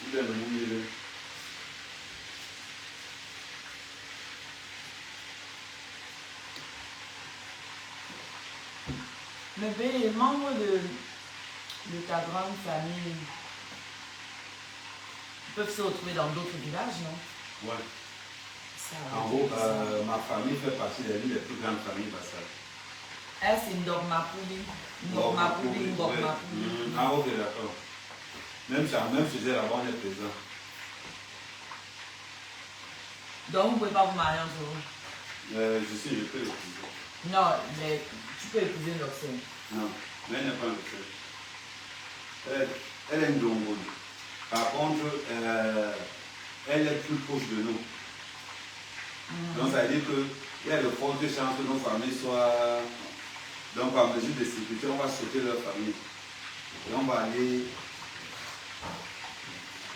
Ou de Moumile. Mais ben, les membres de ta grande famille peuvent se retrouver dans d'autres villages, non? Ouais. Ça, En gros, ma famille fait partie des villes les plus grandes familles bassales. elle, c'est Ndogmapouli. Ndogmapouli, Ndogmapouli. Ah, ok, d'accord. Même si j'ai là-bas, on est présent. Donc, vous ne pouvez pas vous marier entre vous? Je peux l'épouser. Non, mais tu peux épouser l'Oxen. Non, mais elle n'est pas le seul. Elle est une Ndongo. Par contre, elle est plus proche de nous. Donc, ça veut dire qu'il y a de fortes chances que nos familles soient. Donc, par mesure de sécurité, on va sauter leur famille. Et on va aller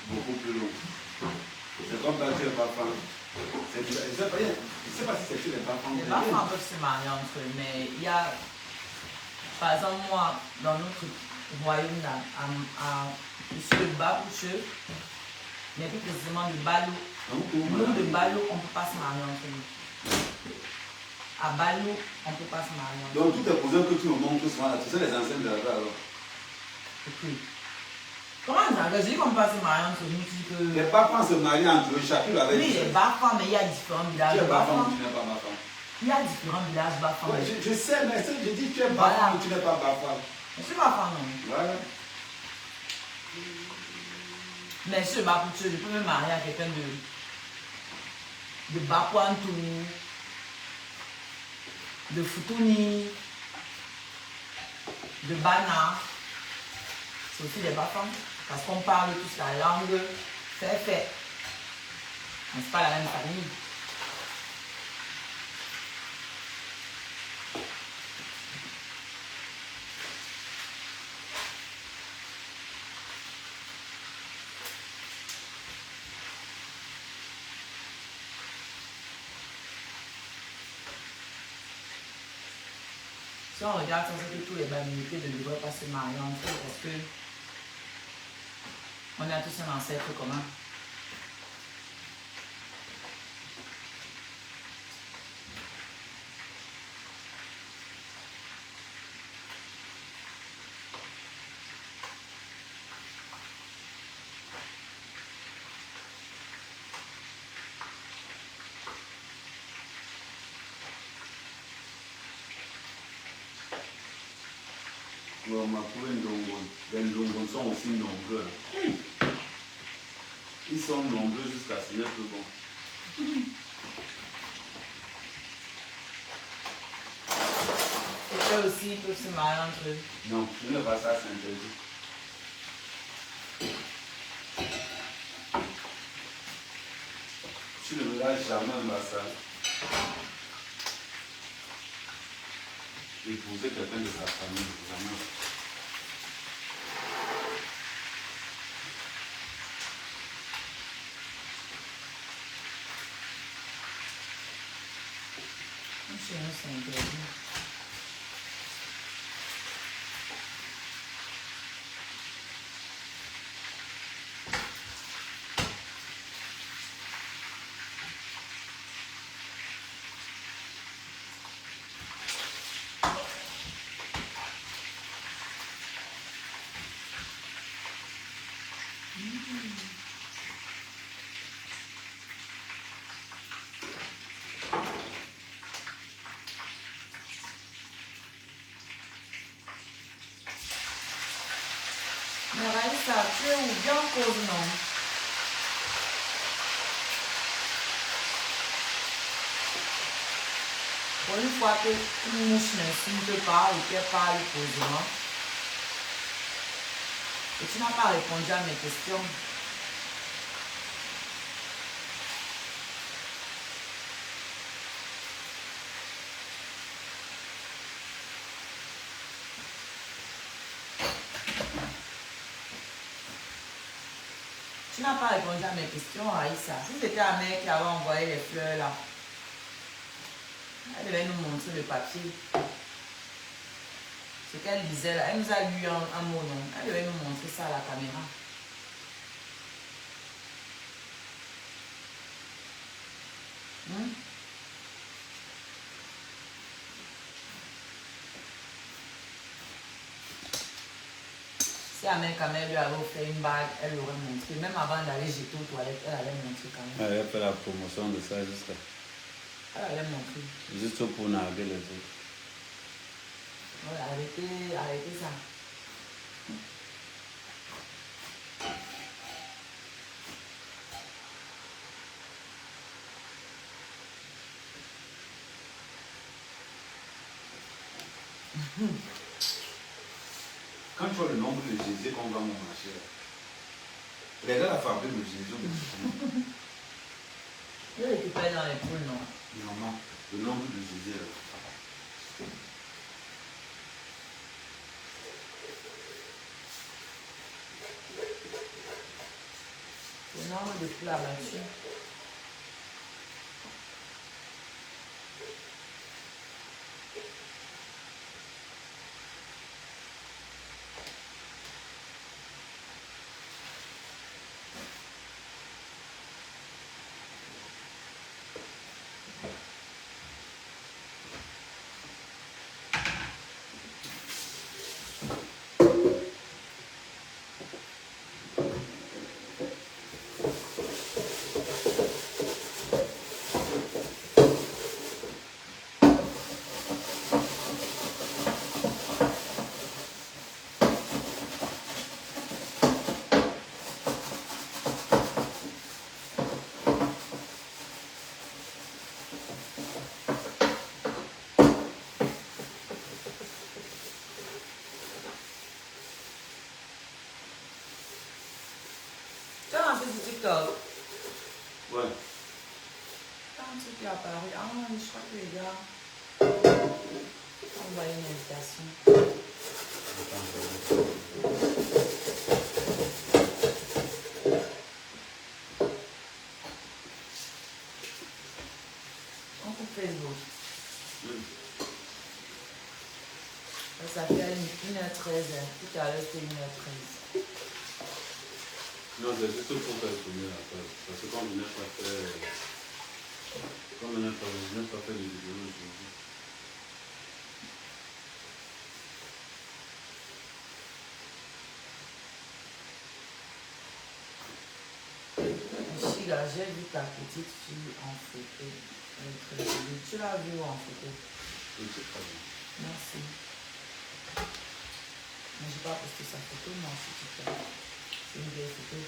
beaucoup plus loin. C'est comme quand tu es pas femme. Je ne sais pas si c'est que les parents. Les enfants peuvent se marier entre eux, mais il y a. Par exemple, moi, dans notre royaume, je suis de Baboucheux, mais plus précisément de Balou. Nous, de Balou, on ne peut pas se marier entre nous. À Balou, on ne peut pas se marier entre nous. Donc, tous tes cousins que tu me montres souvent là, tu sais les anciennes de là-bas alors. Ok. Comment ça? Je dis qu'on ne peut pas se marier entre nous, tu peux. Les parents se marient entre eux, chacun avec. Oui, les Bafans, mais il y a différents villages. Tu es Bafan ou tu n'es pas Bafan? Il y a différents villages Bafans. Ouais, je sais, mais je dis tu es Bafan ou tu n'es pas Bafan. Je suis Bafan, non. Voilà. Mais je suis Bapouche, je peux me marier à quelqu'un de Bapouantou, de Futuni, de Bana. C'est aussi des Bafans. Parce qu'on parle tous la langue, c'est fait. Mais c'est pas la même famille. Si on regarde ça, c'est que tous les Bamilés ne devraient pas se marier entre eux parce que on a tous un ancêtre commun. On m'a trouvé les Ndongo sont aussi nombreux. Ils sont nombreux jusqu'à ce n'est plus bon. Et eux aussi, ils peuvent se marier entre eux. Non, je ne vais pas ça, c'est interdit. Tu ne verras jamais un Bassa épouser quelqu'un de sa famille, jamais. Chez nous, c'est interdit. Mais Raïssa, tu es où? Bien en cause, non? Pour une fois que une mouche n'insulte pas ou qu'elle parle posément, et tu n'as pas répondu à mes questions. Tu n'as pas répondu à mes questions, Aïssa. Si c'était la mère qui avait envoyé les fleurs là, elle devait nous montrer le papier. Ce qu'elle disait là, elle nous a lu un mot, non? Elle devait nous montrer ça à la caméra. Si la mère Kamel lui avait offert une bague, elle l'aurait montré. Même avant d'aller jeter aux toilettes, elle allait montrer quand même. Elle a fait la promotion de ça jusqu'à. Elle allait montrer. Juste pour narguer les autres. Ouais, arrêtez ça. Quand tu vois le nombre de Jésus qu'on va mon marché, les gars la fabrique de Jésus. Je récupère dans les poules, non? Non, le nombre de Jésus. Le nombre de poules abattues. Tu as lancé sur TikTok? Ouais. Un truc qui est apparu. Ah, je crois que les gars ont envoyé une invitation. On coupe Facebook. Ça fait 1h13. Tout à l'heure, c'était 1h13. Non, c'est juste pour faire tourner la page. Parce que quand on n'a pas fait. Comme on n'a pas fait les vidéos aujourd'hui. Chiga, j'ai vu ta petite fille en photo. Elle est très jolie. Tu l'as vue en photo? Oui, c'est très bien. Merci. Mais j'ai pas posté sa photo, moi, sur TikTok. C'est une vieille photo.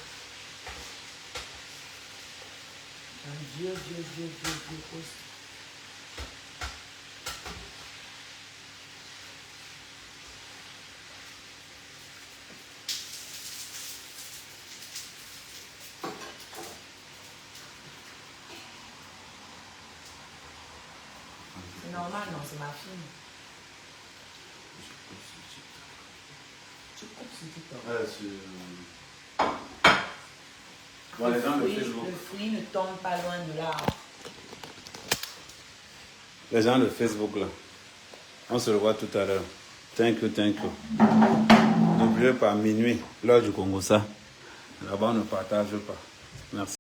Un vieux post. C'est normal, non, c'est ma fille. Tu coupes sur TikTok. Bon, les gens de Facebook. Le fruit ne tombe pas loin de l'arbre. Les gens de Facebook, là. On se revoit tout à l'heure. Thank you. N'oubliez pas, minuit, l'heure du Congo, ça. Là-bas, on ne partage pas. Merci.